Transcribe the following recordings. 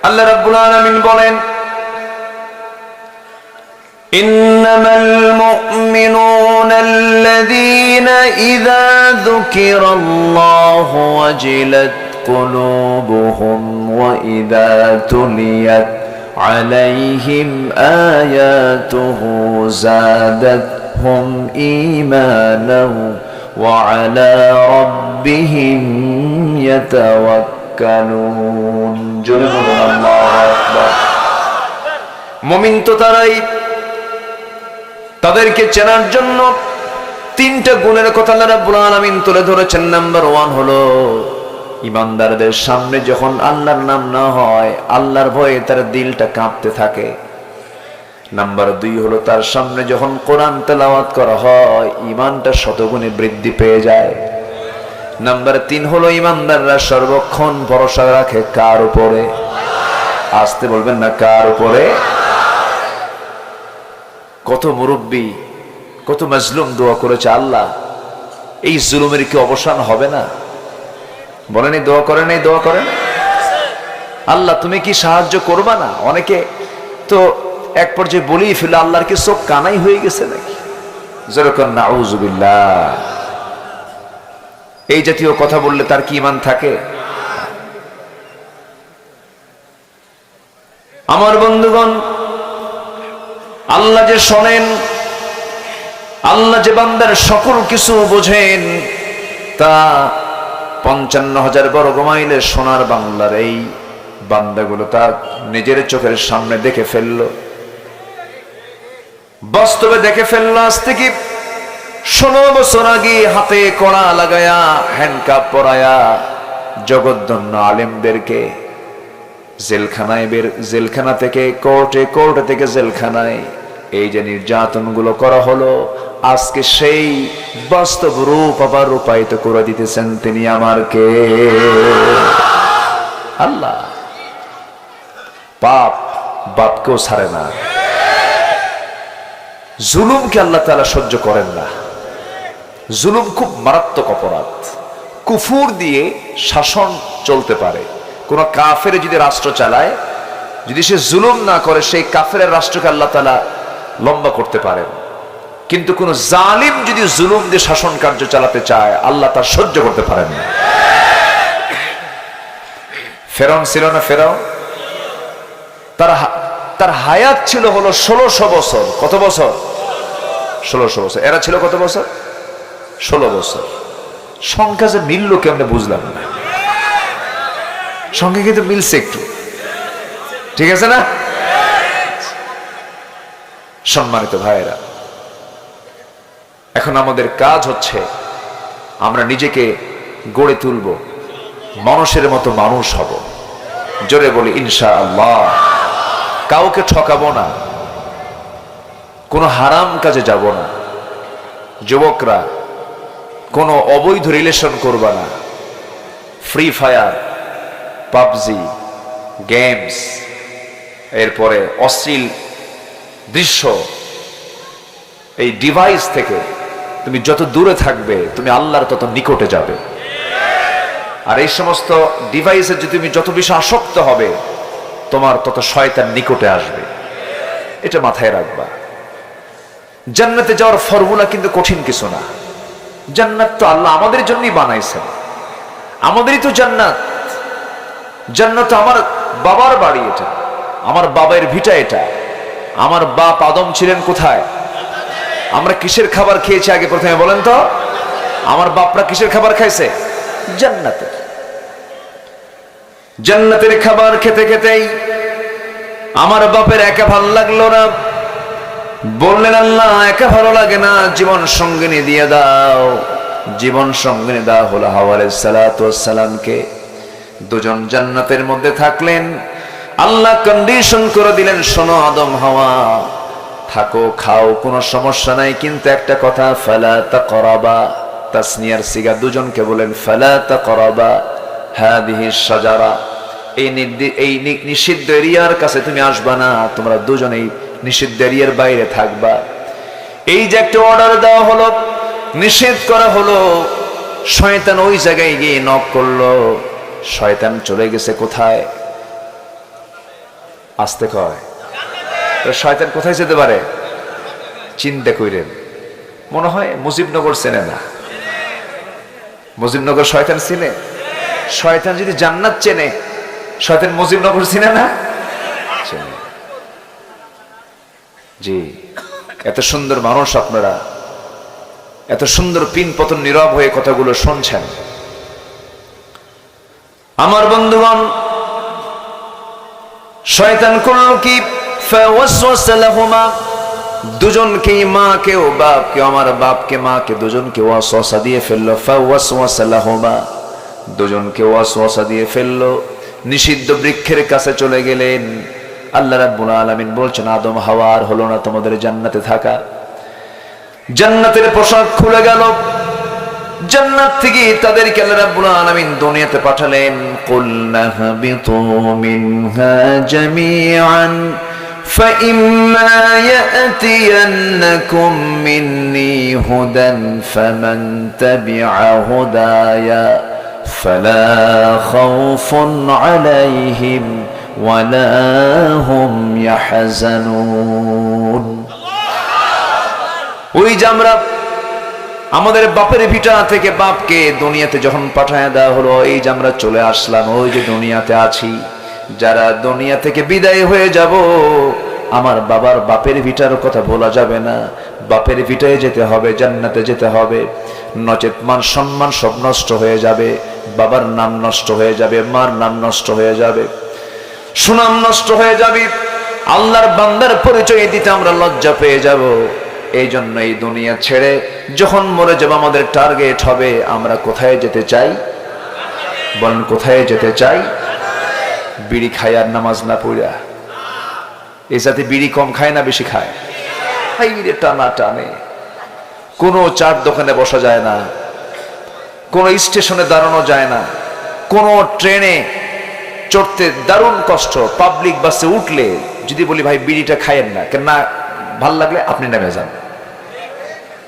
আল্লাহ রাব্বুল আলামিন বলেন, ইন্নামাল মুমিনুনা আল্লাযীনা ইযা যুকিরাল্লাহু ওয়াজিলাত কুলুবুহুম ওয়া ইযা তুলিয়াত আলাইহিম আয়াতুহু যাদাতহুম ঈমানান ওয়া আলা রাব্বিহিম ইয়াতাওয়াক্কালুন। জোরে বলুন আল্লাহু আকবার। মুমিন তো তারাই, তাদেরকে চেনার জন্য তিনটা গুণের কথা আল্লাহ রাব্বুল আলামিন তুলে ধরেছেন। নাম্বার 1 হলো ইমানদারদের সামনে যখন আল্লাহর নাম না হয়, আল্লাহর ভয়ে তার দিলটা কাঁপতে থাকে। নাম্বার 2 হলো তার সামনে যখন কোরআন তেলাওয়াত করা হয়, ঈমানটা শতগুণে বৃদ্ধি পেয়ে যায়। নাম্বার 3 হলো ইমানদাররা সর্বক্ষণ ভরসা রাখে কার উপরে? আসতে বলবেন না, কার উপরে? কত মুরব্বী, কত মাজলুম দোয়া করেছে, আল্লাহ এই জুলুমের কি অবসান হবে না? বলেন, এই দোয়া করেন, এই দোয়া করেন, আল্লাহ তুমি কি সাহায্য করবা না? অনেকে তো এক পর্যায়ে বলেই ফেলে, আল্লাহর কি চোখ কানাই হয়ে গেছে নাকি? যেরকম নাউজুবিল্লাহ, এই জাতীয় কথা বললে তার কি ঈমান থাকে? আমার বন্ধুগণ, আল্লাহ যে শোনেন, আল্লাহ যে বান্দার সকল কিছু বোঝেন, তা 55,000 বর্গ মাইলের সোনার বাংলার এই বান্দাগুলো তা নিজের চোখের সামনে দেখে ফেললো, বাস্তবে দেখে ফেললো। আজ থেকে 16 বছর আগে হাতে কড়া লাগায়া, হ্যান্ডকাপ পরায়া জগদ্দন্য আলেমদেরকে জেলখানা থেকে কোর্টে, কোর্ট থেকে জেলখানায় এই যে নির্যাতন গুলো করা হলো, আজকে সেই বাস্তব রূপ আবার রূপায়িত করে দিতেছেন তিনি আমার কে? আল্লাহ। পাপ বাপকেও ছাড়ে না, জুলুমকে আল্লাহ তাআলা সহ্য করেন না। জুলুম খুব মারাত্মক অপরাধ। কুফুর দিয়ে শাসন চলতে পারে, কোন কাফের যদি রাষ্ট্র চালায়, যদি সে জুলুম না করে, সেই কাফের রাষ্ট্রকে আল্লাহ তাআলা লম্বা করতে পারেন। কিন্তু কোন জালিম যদি জুলুম দিয়ে শাসন কার্য চালাতে চায়, আল্লাহ তার সহ্য করতে পারেন না। ফেরাউন ছিল না? ফেরাউন তার হায়াত ছিল হলো 1600 বছর। কত বছর? 1600 বছর। এরা ছিল কত বছর? 16 বছর। সংখ্যা যে মিলল কেমনে বুঝলাম না। সংখ্যা কিন্তু মিলছে একটু, ঠিক আছে না? সম্মানিত ভাইয়েরা, এখন আমাদের কাজ হচ্ছে আমরা নিজেকে গড়ে তুলব, মানুষের মতো মানুষ হব। জোরে বলি ইনশাআল্লাহ। কাউকে ঠকাবো না, কোনো হারাম কাজে যাব না। যুবকরা কোনো অবৈধ রিলেশন করবা না। ফ্রি ফায়ার, পাবজি, গেমস, এরপরে অশ্লীল দৃশ্য, এই ডিভাইস থেকে তুমি যত দূরে থাকবে, তুমি আল্লাহর তত নিকটে যাবে। আর এই সমস্ত ডিভাইসে যদি তুমি যত বেশি আসক্ত হবে, তোমার তত শয়তান নিকটে আসবে। এটা মাথায় রাখবা। জান্নাতে যাওয়ার ফর্মুলা কিন্তু কঠিন কিছু না। জান্নাত তো আল্লাহ আমাদের জন্যই বানাইছেন, আমাদেরই তো জান্নাত। জান্নাত আমার বাবার বাড়ি, এটা আমার বাবার ভিটা। এটা আমার বাপ আদম ছিলেন কোথায়? আমরা কিসের খাবার খেয়েছি আগে প্রথমে বলেন তো? আমার বাপরা কিসের খাবার খাইছে? জান্নাতের। জান্নাতের খাবার খেতে খেতেই আমার বাপের একা ভালো লাগলো না। বললেন, আল্লাহ একা ভালো লাগে না, জীবন সঙ্গিনী দিয়ে দাও। জীবন সঙ্গিনী দেওয়া হলো হাওয়া আলাইহিস সালাতু ওয়াস সালামকে। দুজন জান্নাতের মধ্যে থাকলেন। আল্লাহ কন্ডিশন করে দিলেন, শোনো আদম হাওয়া, থাকো খাও, কোনো সমস্যা নাই, কিন্তু একটা কথা, ফালা তাকরাবা, তাসনিয়ার সিগা, দুজনকে বলেন ফালা তাকরাবা হাদিহিস শাজারা, এই নিষিদ্ধ এরিয়ার কাছে তুমি আসবা না, তোমরা দুজনেই নিষিদ্ধ এরিয়ার বাইরে থাকবা। এই যে একটা অর্ডার দেওয়া হলো, নিষেধ করা হলো, শয়তান ওই জায়গায় গিয়ে নক করলো। শয়তান চলে গেছে কোথায়? আসতে কয় শয়তান কোথায় যেতে পারে? চিন্তা কইরেন। মনে হয় মুজিবনগর চেনে না। মুজিবনগর শয়তান চিনে? শয়তান যদি জান্নাত চেনে, শয়তান মুজিবনগর চিনে না? চেনে। জি, এত সুন্দর মানুষ আপনারা, এত সুন্দর পিন পতন নীরব হয়ে কথাগুলো শুনছেন। আমার বন্ধুগণ, শয়তান করল কি? ফাওয়াসওয়াসা লাহুমা, দুজনকে, মাকে ও বাপকে, আমার বাপকে মাকে দুজনকে ওয়াসওয়াসা দিয়ে ফেললো। ফাওয়াসওয়াসা লাহুমা, দুজনকে ওয়াসওয়াসা দিয়ে ফেললো। নিষিদ্ধ বৃক্ষের কাছে চলে গেলেন। আল্লাহ রাব্বুল আলামিন বলছেন, আদম হাওয়া আর হলো না তোমাদের জান্নাতে থাকা। জান্নাতের পোশাক খুলে গেল। জান্নাত থেকে তাদেরকে আল্লাহ রাব্বুল আলামিন দুনিয়াতে পাঠালেন। কুলনা হাবিতু মিনহা জামিআন فإما يأتينكم مني هدى فمن تبع هدايا فلا خوف عليهم ولا هم يحزنون। ওই যে আমরা আমাদের বাপের ভিটা থেকে বাপকে দুনিয়াতে যখন পাঠায় দেওয়া হলো, এই যে আমরা চলে আসলাম, ওই যে দুনিয়াতে আছি, যারা দুনিয়া থেকে বিদায় হয়ে যাব, আমার বাবার বাপের ভিটার কথা বলা যাবে না। বাপের ভিটায় যেতে হবে, জান্নাতে যেতে হবে, নচেত মান সম্মান সব নষ্ট হয়ে যাবে। বাবার নাম নষ্ট হয়ে যাবে, মার নাম নষ্ট হয়ে যাবে, সুনাম নষ্ট হয়ে যাবে, আল্লাহর বান্দার পরিচয় দিতে আমরা লজ্জা পেয়ে যাব। এই জন্য এই দুনিয়া ছেড়ে যখন মরে যাব, আমাদের টার্গেট হবে আমরা কোথায় যেতে চাই? বলেন, কোথায় যেতে চাই? বিড়ি খায় আর নামাজ না পড়া। এই জাতি বিড়ি কম খায় না বেশি খায়? হাইরে টানা টানে। কোনো চার দোকানে বসা যায় না, কোনো স্টেশনে দাঁড়ানো যায় না, কোনো ট্রেনে চড়তে দারুণ কষ্ট। পাবলিক বাসে উঠলে যদি বলি ভাই বিড়িটা খায়েন না, কেন না, ভাল লাগলে আপনি নেমে যান।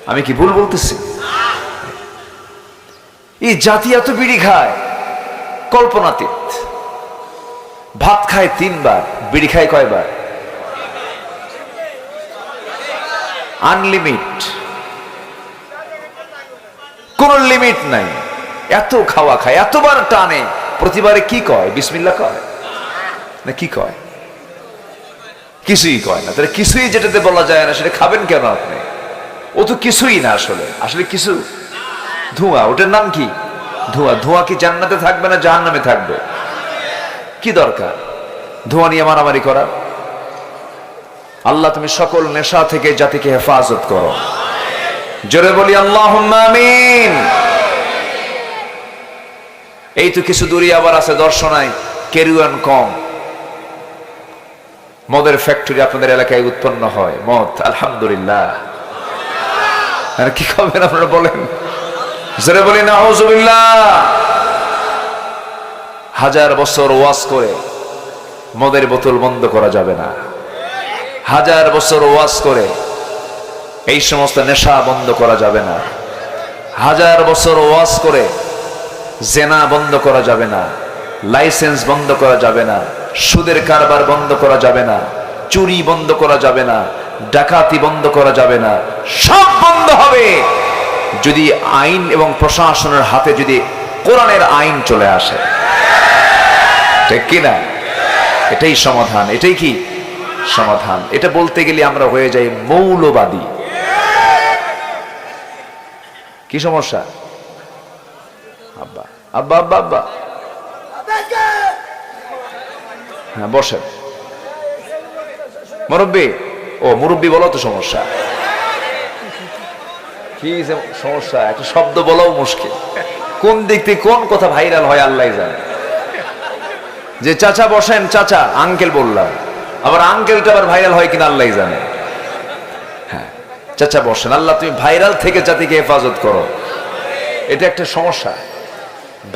আমি কি ভুল বলতেছি? এই জাতি এত বিড়ি খায় কল্পনাতীত। ভাত খায় 3 বার, বিড়ি খায় কয়বার? আনলিমিট, কোন লিমিট নাই। এত খাওয়া খায়, এতবার টানে, প্রতিবারে কি কয়? বিসমিল্লাহ কয় না কি কয়? কিছুই কয় না। তাহলে কিছুই যেটাতে বলা যায় না সেটা খাবেন কেন আপনি? ও তো কিছুই না, আসলে আসলে কিছু ধোঁয়া। ওটার নাম কি? ধোঁয়া। ধোঁয়া কি জান্নাতে থাকবে না জাহান্নামে থাকবে? কি দরকার ধোঁয়া নিয়ে মারামারি করার? আল্লাহ তুমি সকল নেশা থেকে জাতিকে হেফাজত করো। জোরে বলি আল্লাহুম্মা আমিন। এই তো কিছু দূরে আবার আছে দর্শনায় কেরুয়ান কম, মদের ফ্যাক্টরি আপনাদের এলাকায় উৎপন্ন হয় মদ, আলহামদুলিল্লাহ। আর কি খাবেন আপনারা বলেন? জোরে বলি নাউজুবিল্লাহ। 1000 বছর ওয়াজ করে মদের বোতল বন্ধ করা যাবে না। 1000 বছর ওয়াজ করে এই সমস্ত নেশা বন্ধ করা যাবে না। 1000 বছর ওয়াজ করে জেনা বন্ধ করা যাবে না, লাইসেন্স বন্ধ করা যাবে না, সুদের কারবার বন্ধ করা যাবে না, চুরি বন্ধ করা যাবে না, ডাকাতি বন্ধ করা যাবে না। সব বন্ধ হবে যদি আইন এবং প্রশাসনের হাতে যদি কোরআনের আইন চলে আসে। ঠিক কিনা? এটাই সমাধান। এটাই কি সমাধান? এটা বলতে গেলে আমরা হয়ে যাই মৌলবাদী। কি সমস্যা? আব্বা আব্বা আব্বা আব্বা, হ্যাঁ বসেন। মুরব্বী, ও মুরব্বী বলো তো সমস্যা কি? সমস্যা একটা শব্দ বলাও মুশকিল। কোন দিক থেকে কোন কথা ভাইরাল হয় আল্লাহ জানে। যে চাচা বসেন, চাচা আঙ্কেল বললাম, আবার আঙ্কেলটা আবার ভাইরাল হয় কিনা আল্লাহ জানে। হ্যাঁ, চাচা বসেন। আল্লাহ তুমি ভাইরাল থেকে জাতিকে হেফাজত করো। এটা একটা সমস্যা।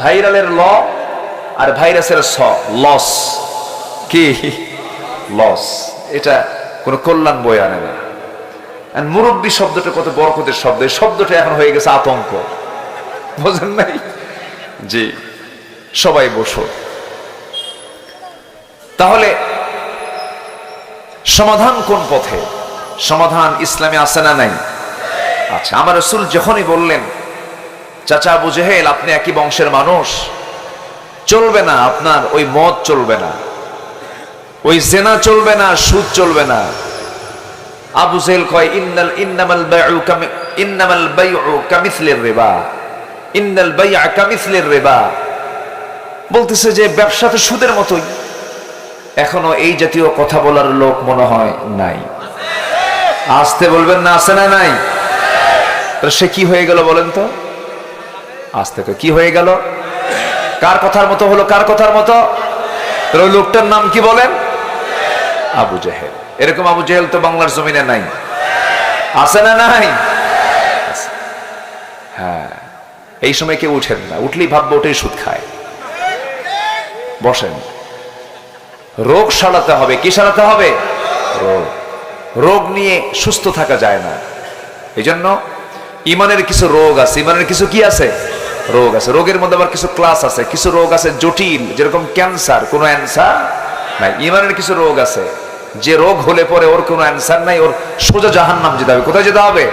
ভাইরালের ল আর ভাইরাসের লস। কি লস? এটা কোনো কল্যাণ বয়ে আনে না। মুরব্বী শব্দটা কত বরকতের শব্দ। এই শব্দটা এখন হয়ে গেছে আতঙ্ক, বুঝেন নাই? জি, সবাই বসো। তাহলে সমাধান কোন পথে? সমাধান ইসলামে আছে না নাই? আচ্ছা, আমার রাসূল যখনই বললেন, চাচা আবু জেহেল, আপনি একই বংশের মানুষ, চলবে না আপনার ওই মদ চলবে না, ওই জেনা চলবে না, সুদ চলবে না। আবু জেহেল কয়, ইন্নামাল বাইউ কামিসলির রিবা, ইন্নাল বাই'a কামিসলির রিবা। বলতেছে যে ব্যবসা তো সুদের মতোই। এখনো এই জাতীয় কথা বলার লোক মনে হয় নাই। আসতে বলবেন না, আছে না নাই? তো সে কি হয়ে গেল বলেন তো? আসতে কি হয়ে গেল? কার কথার মতো হলো? কার কথার মতো? ওই লোকটার নাম কি বলেন? আবু জেহেল। এরকম আবু জেহেল তো বাংলার জমিনে নাই, আছে না নাই? হ্যাঁ, এই সময় কেউ উঠেন না, উঠলেই ভাববো ওটাই সুদ খায়। বসেন, রোগ সারাতে হবে। কি সারাতে হবে? রোগ। রোগ নিয়ে সুস্থ থাকা যায় না। এই জন্য ইমানের কিছু রোগ আছে, ইমানের কিছু কি আছে? রোগ আছে। রোগের মধ্যে আবার কিছু ক্লাস আছে। কিছু রোগ আছে জটিল, যেরকম ক্যান্সার, কোনো অ্যান্সার নাই। ইমানের কিছু রোগ আছে, যে রোগ হলে পরে ওর কোনো অ্যান্সার নাই, ওর সোজা জাহান্নাম যেতে হবে। কোথায় যেতে হবে?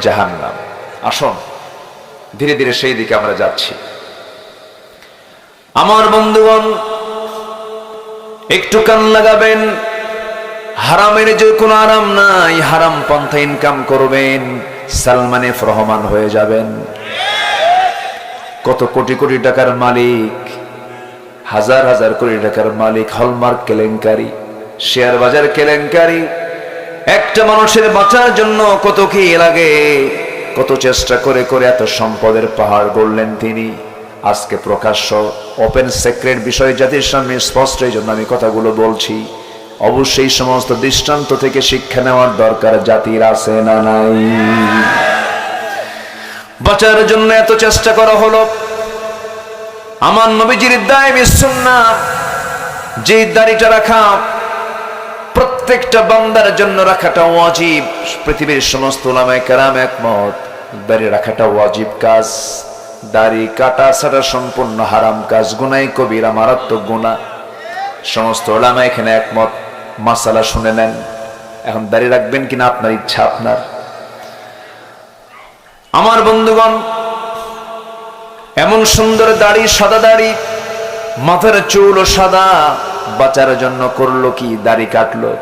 জাহান্নাম। আসুন, ধীরে ধীরে সেই দিকে আমরা যাচ্ছি। আমার বন্ধুগণ, একটু কান লাগাবেন। হারামের যে কোনো আরাম নাই, হারাম পন্থা ইনকাম করবেন, সালমান এফ রহমান হয়ে যাবেন। কত কোটি কোটি টাকার মালিক, হাজার হাজার কোটি টাকার মালিক, হলমার্ক কেলেঙ্কারি, শেয়ার বাজার কেলেঙ্কারি। একটা মানুষের বাঁচার জন্য কত কি লাগে, কত চেষ্টা করে করে এত সম্পদের পাহাড় গড়লেন তিনি। আজকে প্রকাশ্য ওপেন সিক্রেট বিষয় জাতির সামনে স্পষ্ট, এই জন্য আমি কথাগুলো বলছি। অবশ্যই সমস্ত দৃষ্টান্ত থেকে শিক্ষা নেওয়ার দরকার জাতির, আছে না নাই? বাঁচার জন্য এত চেষ্টা করা হলো। আমার নবীজির দায়মি সুন্নাহ, যে দাড়িটা রাখা প্রত্যেকটা বান্দার জন্য রাখাটা ওয়াজিব। পৃথিবীর সমস্ত উলামায়ে কেরাম একমত, দাড়ি রাখাটা ওয়াজিব কাজ। দাড়ি কাটা ছাড়া সম্পূর্ণ হারাম কাজ, গুনাহ কবিরা, মারাত্মক গুনাহ। সমস্ত উলামা এখানে একমত। মাসালা শুনে নেন। এখন দাড়ি রাখবেন কিনা আপনার ইচ্ছা, আপনার। আমার বন্ধুগণ, এমন সুন্দর দাড়ি, সাদা দাড়ি, মাথার চুলও সাদা। বাঁচার জন্য করলো কি? দাড়ি কাটলো,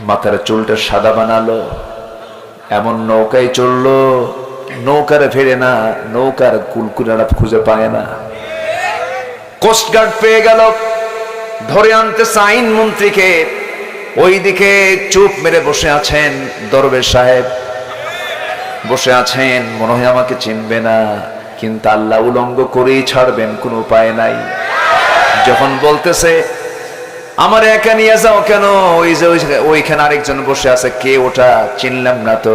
মাথার চুলটা সাদা বানালো। এমন নৌকায় চললো, নৌকার ফেরে না, নৌকার কুলকুলাটা খুঁজে পায় না। কোস্টগার্ড পেয়ে গেল, ধরে আনতে আইন মন্ত্রীকে। ওইদিকে চুপ মেরে বসে আছেন দরবেশ সাহেব, বসে আছেন। মনে হয় আমাকে চিনবে না, কিন্তু আল্লাহ উলঙ্গ করেই ছাড়বেন, কোনো উপায় নাই। যখন বলতেছে আমার একা নিয়ে যাও কেন, ওই যে ওইখানে আরেকজন বসে আছে, কে ওটা? চিনলাম না তো।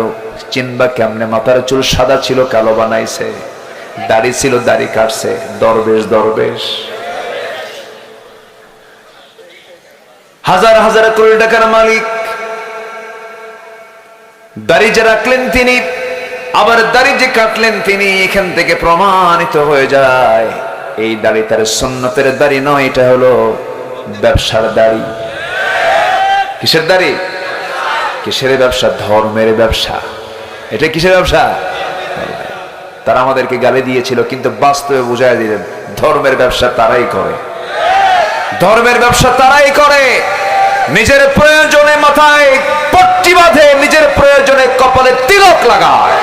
চিনবা কেমনে? মাথার চুল সাদা ছিল, কালো বানাইছে। দাড়ি ছিল, দাড়ি কাটছে। দরবেশ, দরবেশ। হাজার হাজার কোটি টাকার মালিক। দাড়ি যে রাখলেন তিনি, আবার দাড়ি যে কাটলেন তিনি, এখান থেকে প্রমাণিত হয়ে যায় এই দাড়ি তার সুন্নতের দাড়ি নয়, এটা হলো ব্যবসার দাড়ি। কিসের দাড়ি? কিসের ব্যবসা? ধর্মের ব্যবসা। এটা কিসের ব্যবসা? তারা আমাদেরকে গালি দিয়েছিল, কিন্তু বাস্তবে বুঝাই দিলেন ধর্মের ব্যবসা তারাই করে। ধর্মের ব্যবসা তারাই করে। নিজের প্রয়োজনে মাথায় পট্টি বাঁধে, নিজের প্রয়োজনে কপালে তিলক লাগায়।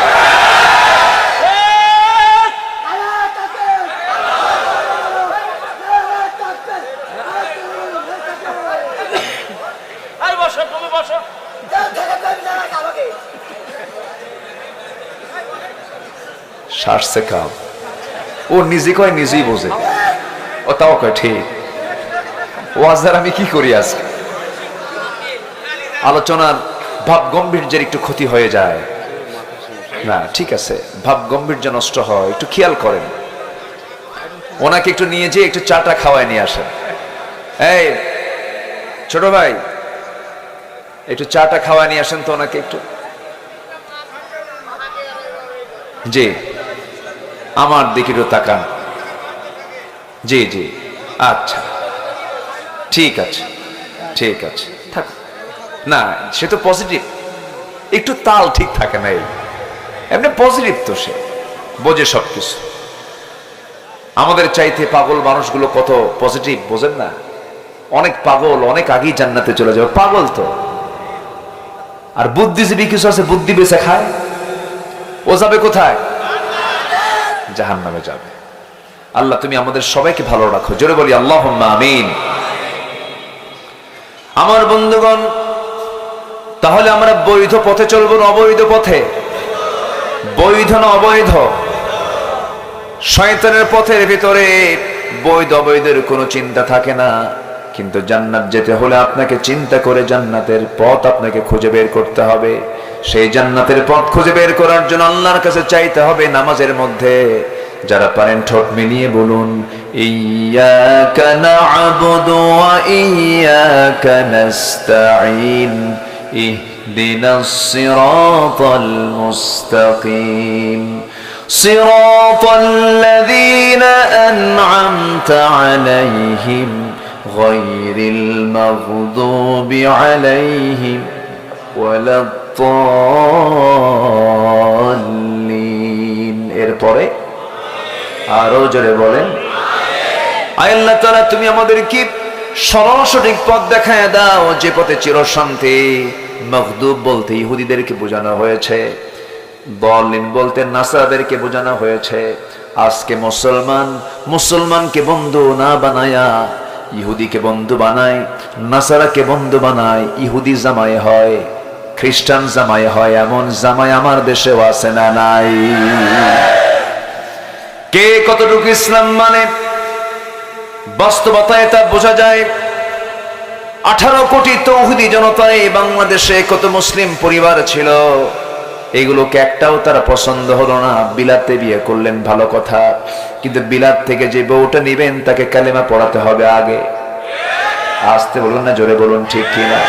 সারছে কাম, ও নিজে কয় নিজেই বোঝে, ও তাও কয় ঠিক। ওয়াজদার আমি কি করি? আজকে আলোচনার ভাব গম্ভীর্যের একটু ক্ষতি হয়ে যায় না, ঠিক আছে, ভাব গম্ভীর্য নষ্ট হয়, একটু খেয়াল করেন। ওনাকে একটু নিয়ে যেয়ে একটু চাটা খাওয়ায় নিয়ে আসেন। এই ছোট ভাই, একটু চাটা খাওয়ায় নিয়ে আসেন তো ওনাকে একটু। জি, আমার দিকে একটু তাকান। জি জি, আচ্ছা, ঠিক আছে, ঠিক আছে, থাক। না, সে তো পজিটিভ, একটু তাল ঠিক থাকে না, এমনি পজিটিভ তো, সে বোঝে সবকিছু। আমাদের চাইতে পাগল মানুষগুলো কত পজিটিভ বোঝেন না? অনেক পাগল অনেক আগেই জান্নাতে চলে যাবে, পাগল তো। আর বুদ্ধিজীবী কিছু আছে, বুদ্ধি বেঁচে খায়, ও যাবে কোথায়? জাহান্নামে যাবে। আল্লাহ তুমি আমাদের সবাইকে ভালো রাখো, জোরে বলি আল্লাহুম্মা আমিন। আমার বন্ধুগণ, তাহলে আমরা বৈধ পথে চলবো না অবৈধ পথে? বৈধ না অবৈধ? শয়তানের পথের ভিতরে বৈধ অবৈধের কোনো চিন্তা থাকে না, কিন্তু জান্নাত যেতে হলে আপনাকে চিন্তা করে জান্নাতের পথ আপনাকে খুঁজে বের করতে হবে। সেই জান্নাতের পথ খুঁজে বের করার জন্য আল্লাহর কাছে চাইতে হবে নামাজের মধ্যে। যারা পারেন ঠোঁট মিলিয়ে বলুন, ইয়্যাকা না'বুদু ওয়া ইয়্যাকা নাস্তাঈন ইহদিনাস সিরাতাল মুস্তাকিম সিরাতাল্লাযীনা আন'আমতা আলাইহিম গায়রিল মাগদুবি আলাইহিম ওয়ালাদ-দাল্লিন। এরপরে আরো জোরে বলেন, আয় আল্লাহ তাআলা তুমি আমাদের কি সরল সঠিক পথ দেখায় দাও, যে পথে চিরশান্তি। মাগদুব বলতে ইহুদিদেরকে বোঝানো হয়েছে, দাল্লিন বলতে নাসারাদেরকে বোঝানো হয়েছে। আজকে মুসলমানকে বন্ধু না বানায়া ইহুদিকে বন্ধু বানায়, নাসারাকে বন্ধু বানায়, ইহুদি জামাই হয়, খ্রিস্টান জামাই হয়। এমন জামাই আমার দেশেও আছে না নাই? কে কতটুকু ইসলাম মানে বাস্তবতায় তা বোঝা যায়। 18 কোটি তৌহিদি জনতায় বাংলাদেশে কত মুসলিম পরিবার ছিল, এগুলোকে একটাও তারা পছন্দ হলো না। বিলাতে বিয়ে করলেন ভালো কথা, কিন্তু বিলাত থেকে যে বউটা নিবেন তাকে কালেমা পড়াতে হবে আগে। আসতে বলুন না, জোরে বলুন, ঠিক কিনা?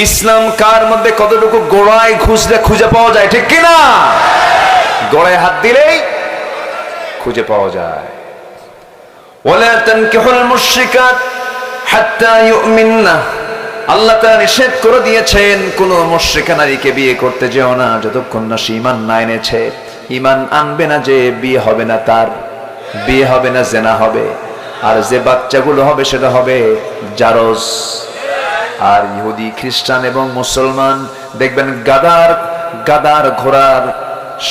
ইসলাম কার মধ্যে কতটুকু গোড়ায় খুঁজলে খুঁজে পাওয়া যায়, ঠিক কিনা? গোড়ায় হাত দিলেই খুঁজে পাওয়া যায়। ওয়ালা তানকিহুল মুশরিকাত হাত্তা ইউমিননা, আল্লাহ তাআলা নিষেধ করে দিয়েছেন কোন মুশরিকা নারীকে বিয়ে করতে যেও না যতক্ষণ না সে ঈমান না এনেছে। ঈমান আনবে না যে বিয়ে হবে না, তার বিয়ে হবে না, জিনা হবে। আর যে বাচ্চাগুলো হবে সেটা হবে জারজ। আর ইহুদি, খ্রিস্টান এবং মুসলমান দেখবেন গাদার ঘোড়ার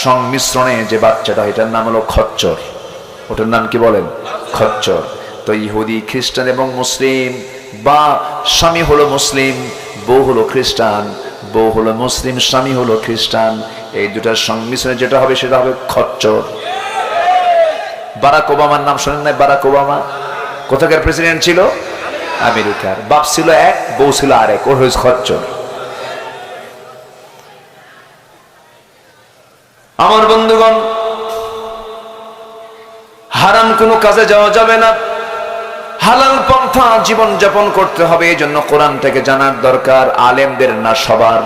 সংমিশ্রণে যে বাচ্চাটা, এটার নাম হলো খচ্চর। ওটার নাম কি বলেন? খচ্চর। তো ইহুদি, খ্রিস্টান এবং মুসলিম, বা স্বামী হলো মুসলিম, বউ হলো খ্রিস্টান, বউ হলো মুসলিম, স্বামী হলো খ্রিস্টান, এই দুটার সংমিশ্রণে যেটা হবে সেটা হবে খচ্চর। বারাক ওবামার নাম শোনেন না? বারাক ওবামা কোথাকার প্রেসিডেন্ট ছিল? আমেরিকার। বাপ ছিল এক, বউ ছিল আরেক, ওর হয়েছে খচ্চর। আমার বন্ধুগণ, হারাম কোনো কাজে যাওয়া যাবে না, হালাল পন্থা জীবন যাপন করতে হবে। এই জন্য কোরআন থেকে জানার দরকার। আলেমদের না সবার,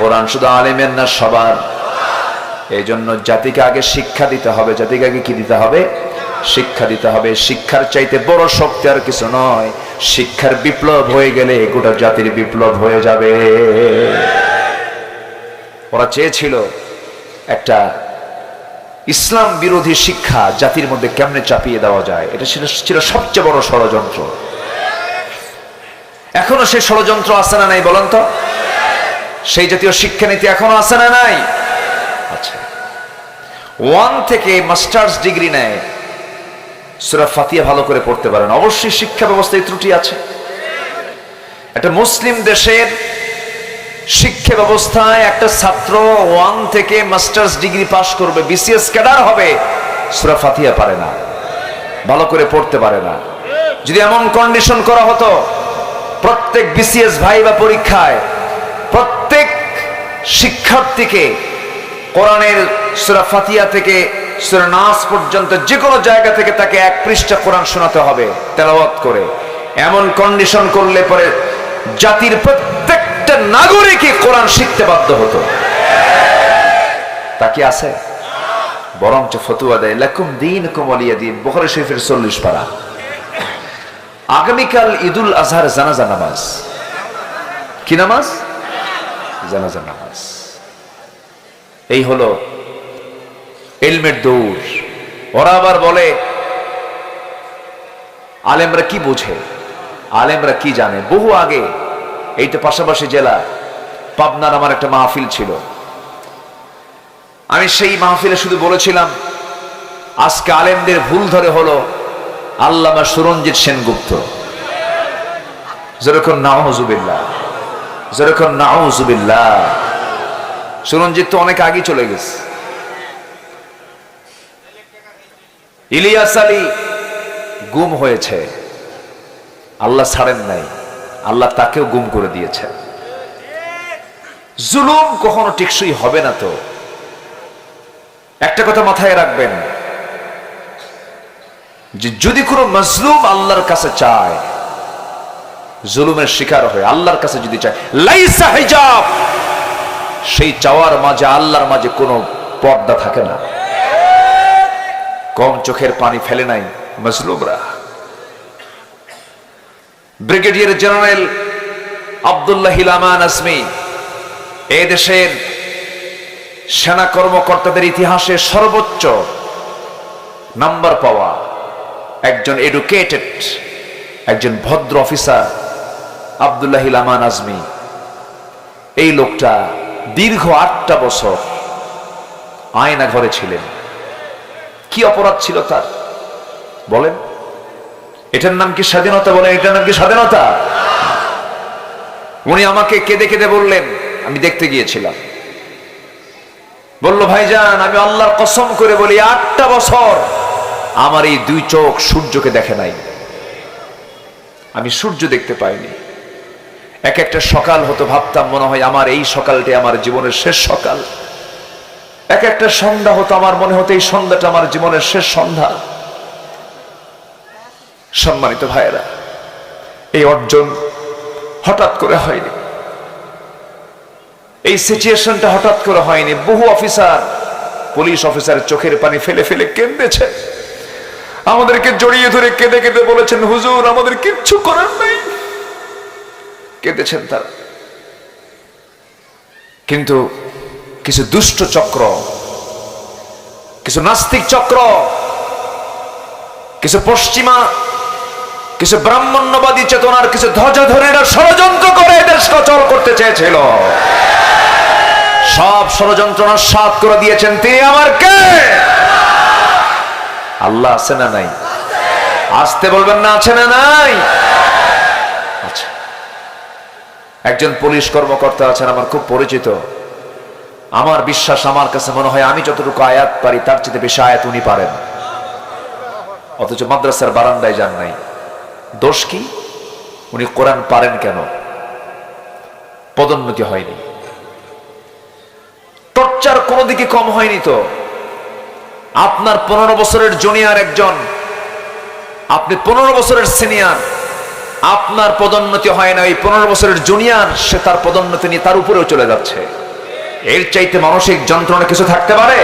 কোরআন শুধু আলেমের না সবার। এই জন্য জাতিকে আগে শিক্ষা দিতে হবে। জাতিকে আগে কি দিতে হবে? শিক্ষা দিতে হবে। শিক্ষার চাইতে বড় শক্তি আর কিছু নয়। শিক্ষার বিপ্লব হয়ে গেলে গোটা জাতির বিপ্লব হয়ে যাবে। ওরা চেয়েছিল একটা ইসলাম বিরোধী শিক্ষা জাতির মধ্যে কেমনে চাপিয়ে দেওয়া যায়, এটা ছিল সবচেয়ে বড় ষড়যন্ত্র। এখনো সেই ষড়যন্ত্র আছে না নাই বলেন তো? সেই জাতীয় শিক্ষানীতি এখনো আছে না নাই? আচ্ছা, 1 থেকে মাস্টার্স ডিগ্রি নেয়, সূরা ফাতিহা ভালো করে পড়তে পারেন। অবশ্যই শিক্ষা ব্যবস্থায় ত্রুটি আছে। একটা মুসলিম দেশের শিক্ষা ব্যবস্থায় একটা ছাত্র 1 থেকে মাস্টার্স ডিগ্রি পাশ করবে, বিসিএস ক্যাডার হবে, সূরা ফাতিহা পারে না, ভালো করে পড়তে পারে না। যদি এমন কন্ডিশন করা হতো, প্রত্যেক বিসিএস ভাইবা পরীক্ষায় প্রত্যেক শিক্ষার্থীকে কোরআনের সূরা ফাতিহা থেকে সূরা নাস পর্যন্ত যে কোনো জায়গা থেকে তাকে 1 পৃষ্ঠা কোরআন শোনাতে হবে তেলাওয়াত করে, এমন কন্ডিশন করলে পরে জাতির প্রত্যেকটা নাগরিকই কোরআন শিখতে বাধ্য হতো। তা কি আছে? বরঞ্চ ফতোয়া দেয়, লাকুম দীনুকুম ওয়ালিয়া দীন, বুখারী শরীফের 40 পারা। আগামীকাল ঈদুল আজহার জানাজা নামাজ, কি নামাজ? জানাজা নামাজ। এই হলো ইলমের দৌড়। ওরা আবার বলে আলেমরা কি বোঝে, আলেমরা কি জানে। বহু আগে, এই তো পাশাপাশি জেলা পাবনার আমার একটা মাহফিল ছিল। আমি সেই মাহফিলে শুধু বলেছিলাম আজকে আলেমদের ভুল ধরে হলো আল্লামা সুরঞ্জিত সেনগুপ্ত। যেরকম নাউজুবিল্লাহ, যেরকম নাউজুবিল্লাহ। সুরঞ্জিত তো অনেক আগে চলে গেছে। ইলিয়াস আলী গুম হয়েছে, আল্লাহ ছাড়েন নাই, আল্লাহ তাকেও গুম করে দিয়েছে। জুলুম কখনো টেকসই হবে না। তো একটা কথা মাথায় রাখবেন যে যদি কোনো মাজলুম আল্লাহর কাছে চায়, জুলুমের শিকার হয়ে আল্লাহর কাছে যদি চায়, লাইসা হিজাব, সেই চাওয়ার মাঝে আল্লাহর মাঝে কোনো পর্দা থাকে না। কম চোখের পানি ফেলে নাই মাজলুমরা। ব্রিগেডিয়ার জেনারেল আব্দুল্লাহ আমান আজমি এই দেশের সেনা কর্মকর্তাদের ইতিহাসে সর্বোচ্চ নাম্বার পাওয়া একজন এডুকেটেড, একজন ভদ্র অফিসার আব্দুল্লাহ আমান আজমি। এই লোকটা দীর্ঘ 8টা বছর আয়না ঘরে ছিলেন। কি অপরাধ ছিল তার বলেন? এটার নাম কি স্বাধীনতা? বলেন, এটার নাম কি স্বাধীনতা? উনি আমাকে কেঁদে কেঁদে বললেন, আমি দেখতে গিয়েছিলাম, বলল ভাইজান আমি আল্লাহর কসম করে বলি 8টা বছর আমার এই 2 চোখ সূর্যকে দেখে নাই, আমি সূর্য দেখতে পাইনি। এক একটা সকাল হতো ভাবতাম মনে হয় আমার এই সকালটি আমার জীবনের শেষ সকাল। এক একটা সন্ধ্যা হতো আমার মনে হতো এই সন্ধ্যাটা আমার জীবনের শেষ সন্ধ্যা। সম্মানিত ভাইয়েরা, এই অর্জন হঠাৎ করে হয়নি, এই সিচুয়েশনটা হঠাৎ করে হয়নি। বহু অফিসার, পুলিশ অফিসার চোখের পানি ফেলে ফেলে কেঁদেছে, আমাদেরকে জড়িয়ে ধরে কেঁদে কেঁদে বলেছেন হুজুর আমাদের কিচ্ছু করার নাই, কেঁদেছেন তারা। কিন্তু কিছু দুষ্ট চক্র, কিছু নাস্তিক চক্র, কিছু পশ্চিমা, কিছু ব্রাহ্মণ্যবাদী চেতনার কিছু ধ্বজাধারীরা ষড়যন্ত্র করে দেশকে অচল করতে চেয়েছিল। সব ষড়যন্ত্র নস্যাৎ করে দিয়েছেন তিনি আমার কে? আল্লাহ আছে না নাই? আসতে বলবেন না, আছে না নাই? আচ্ছা, একজন পুলিশ কর্মকর্তা আছেন আমার খুব পরিচিত। আমার বিশ্বাস, আমার কাছে মনে হয় আমি যতটুকু আয়াত পারি তার চেয়ে বেশি আয়াত উনি পারেন, অথচ মাদ্রাসার বারান্দায় যান নাই। দোষ কি? উনি কোরআন পারেন কেন? পদোন্নতি হয়নি, টর্চার কোনো দিকে কম হয়নি। তো আপনার 15 বছরের জুনিয়র একজন, আপনি 15 বছরের সিনিয়র, আপনার পদোন্নতি হয় না, এই 15 বছরের জুনিয়র সে তার পদোন্নতি নিয়ে তার উপরেও চলে যাচ্ছে। এর চাইতে মানসিক যন্ত্রণা কিছু থাকতে পারে?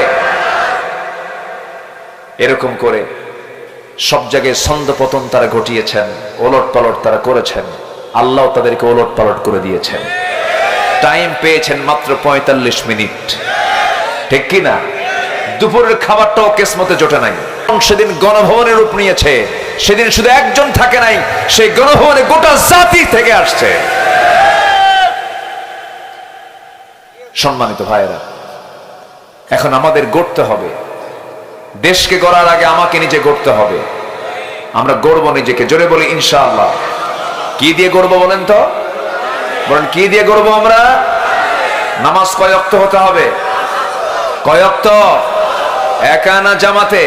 এরকম করে সব জায়গায় ছন্দপতন তারা ঘটিয়েছেন, ওলট পালট তারা করেছেন, আল্লাহ তাদেরকে ওলট পালট করে দিয়েছেন। টাইম পেয়েছেন মাত্র 45 মিনিট, ঠিক কি না? দুপুরের খাবারটাও কেসমতে জোটে নাই। সেদিন গণভবনের রূপ নিয়েছে, সেদিন শুধু একজন থাকে নাই, সেই গণভবনে গোটা জাতি থেকে আসছে। সম্মানিত ভাইয়েরা, এখন আমাদের গড়তে হবে, দেশকে গড়ার আগে আমাকে নিজে গড়তে হবে। আমরা গড়বো নিজেকে, জোরে বলি ইনশাআল্লাহ। কি দিয়ে গড়বো বলেন তো? বলেন কি দিয়ে গড়বো আমরা? নামাজ কয় ওয়াক্ত হতে হবে? কয় ওয়াক্ত? একা না জামাতে?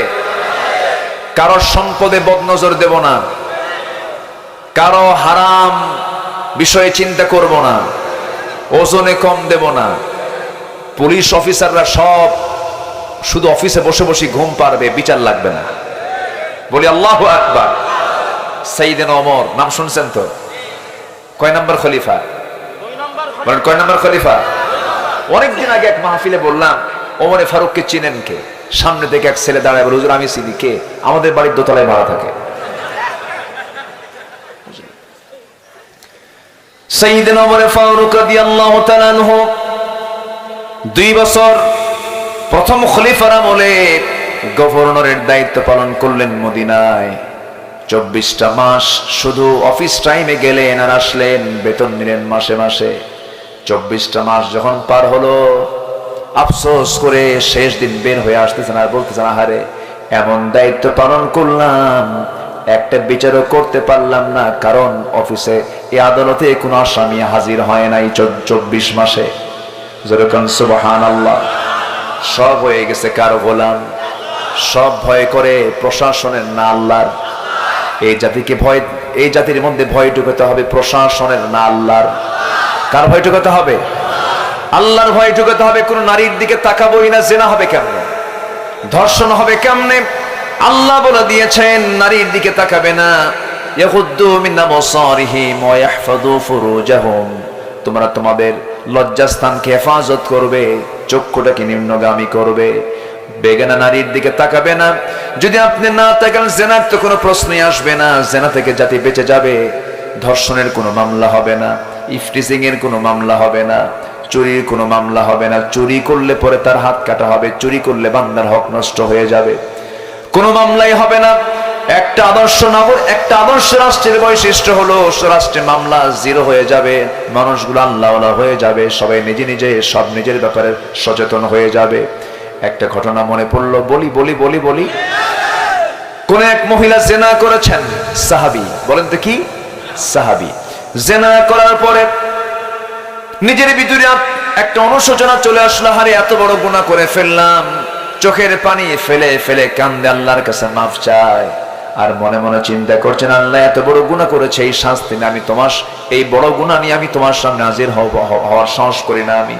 কারো সম্পদে বদনজর দেব না, কারো হারাম বিষয়ে চিন্তা করব না, ওজনে কম দেব না। পুলিশ অফিসাররা সব শুধু অফিসে বসে বসে ঘুম পারবে, বিচার লাগবে না। বলি আল্লাহু আকবার। সাইয়েদনা ওমর নাম শুনছেন তো? কয় নাম্বার খলিফা? বলেন কয় নাম্বার খলিফা? অনেকদিন আগে এক মাহফিলে বললাম ওমরে ফারুককে চিনেন কে? সামনে থেকে এক ছেলে দাঁড়ায় বলে হুজুর আমি চিনি। কে? আমাদের বাড়ির দোতলায় ভাড়া থাকে। সাইয়েদনা ওমর ফারুক রাদিয়াল্লাহু তাআলা আনহু 2 বছর প্রথম খলিফার আমলে গভর্নরের দায়িত্ব পালন করলেন মদিনায়। 24টা মাস শুধু অফিস টাইমে গেলেন আর আসলেন, বেতন নিলেন মাসে মাসে। 24টা মাস যখন পার হলো, আফসোস করে শেষ দিন বের হয়ে আসতেছেন আর বলতেছেন, আহারে এমন দায়িত্ব পালন করলাম, একটা বিচারও করতে পারলাম না, কারণ অফিসে এই আদালতে কোনো আসামি হাজির হয় নাই 24 মাসে। যেরকম সুবহানাল্লাহ। সব হয়ে গেছে কার গোলাম? সব ভয় করে প্রশাসনের না আল্লাহর। এই জাতির মধ্যে ভয় ঢুকাতে হবে প্রশাসনের না আল্লাহর। কার ভয় ঢুকাতে হবে? আল্লাহর ভয় ঢুকাতে হবে। কোন নারীর দিকে তাকাবোই না, জেনা হবে কেমনে, ধর্ষণ হবে কেমনে? আল্লাহ বলে দিয়েছেন নারীর দিকে তাকাবে না। ইয়াগুদ্দু মিন আবসারিহিম ওয়া ইয়াহফাযু ফুরুজাহুম, তোমরা তোমাদের লজ্জাস্থানকে হেফাজত করবে, চক্ষুটাকে নিম্নগামী করবে। বেগানা নারীর দিকে তাকাবে না। যদি আপনি না তাকান, জেনার তো কোনো প্রশ্নই আসবে না, জেনা থেকে জাতি বেঁচে যাবে। ধর্ষণের কোনো মামলা হবে না, ইফটিজিং এর কোনো মামলা হবে না, চুরির কোনো মামলা হবে না। চুরি করলে পরে তার হাত কাটা হবে, চুরি করলে বান্দার হক নষ্ট হয়ে যাবে, কোনো মামলাই হবে না। একটা আদর্শ রাষ্ট্রের বৈশিষ্ট্য হলো রাষ্ট্রে মামলা জিরো হয়ে যাবে, মানুষগুলো আল্লাহওয়ালা হয়ে যাবে, সবাই নিজে নিজে সব নিজের ব্যাপারে সচেতন হয়ে যাবে। একটা ঘটনা মনে পড়লো, বলি। কোন এক মহিলা জেনা করেছেন, সাহাবী। বলেন তো কি? সাহাবী। জেনা করার পরে নিজের ভিতরে একটা অনুশোচনা চলে আসলো, হারে এত বড় গুনাহ করে ফেললাম। চোখের পানি ফেলে ফেলে কান্দে আল্লাহর কাছে মাফ চায়। আর মনে মনে চিন্তা করছেন, আল্লাহ এত বড় গুনাহ করেছে, এই শাস্তি না আমি এই বড় গুনাহ নিয়ে আমি তোমার সামনে হাজির হওয়ার সাহস করি না। আমি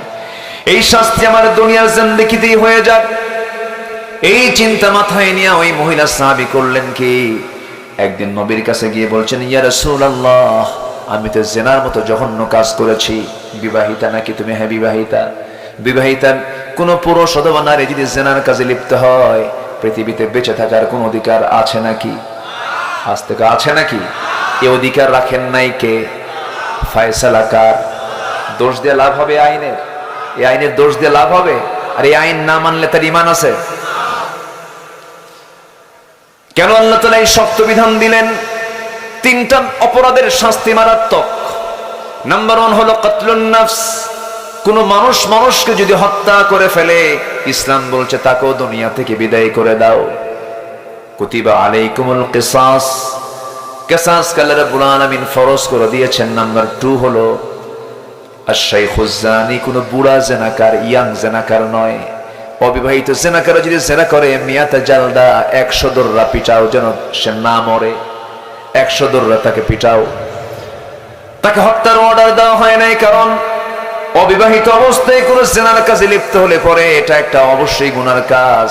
এই শাস্তি আমার দুনিয়ার জিন্দেগিতেই হয়ে যাক। এই চিন্তা মাথায় নিয়ে ওই মহিলা সাহাবী করলেন কি, একদিন নবীর কাছে গিয়ে বলছেন, ইয়া রাসূলুল্লাহ, আমি তো জেনার মতো জঘন্য কাজ করেছি। বিবাহিতা নাকি তুমি? হ্যাঁ বিবাহিতা। বিবাহিতা কোন পুরুষ অথবা নারী যদি জেনার কাজে লিপ্ত হয়, পৃথিবীতে বেঁচে থাকার কোন অধিকার আছে নাকি? আজ থেকে আছে নাকি? এই অধিকার রাখেন নাই কে? ফয়সালা কার? দোষ দিয়ে লাভ হবে আইনের? এই আইনের দোষ দিয়ে লাভ হবে? আর এই আইন না মানলে তার ঈমান আছে? কেন আল্লাহ তাআলা এই শক্ত বিধান দিলেন? 3টা অপরাধের শাস্তি মারাত্মক। নাম্বার 1 হলো কতলুন নফস। কোন মানুষকে যদি হত্যা করে ফেলে, ইসলাম বলছে তাকেও দুনিয়া থেকে বিদায় করে দাও। কুতিবা আলাইকুমুল কিসাস, কিসাস আল্লাহ রাব্বুল আলামিন ফরজ করে দিয়েছেন। নাম্বার 2 হলো আশ-শাইখুজ জানি, কোন বুড়া জেনাকার, ইয়াং জেনাকার নয়, অবিবাহিত জেনাকার যদি জেনা করে, মিয়াতা জালদা, 100 দররা পিটাও, যেন সে না মরে। 100 দররা তাকে পিটাও। তাকে হত্যার অর্ডার দেওয়া হয় নাই, কারণ অবিবাহিত অবস্থায় কোন জেনার কাজে লিপ্ত হলে পরে এটা একটা অবশ্যই গুনার কাজ,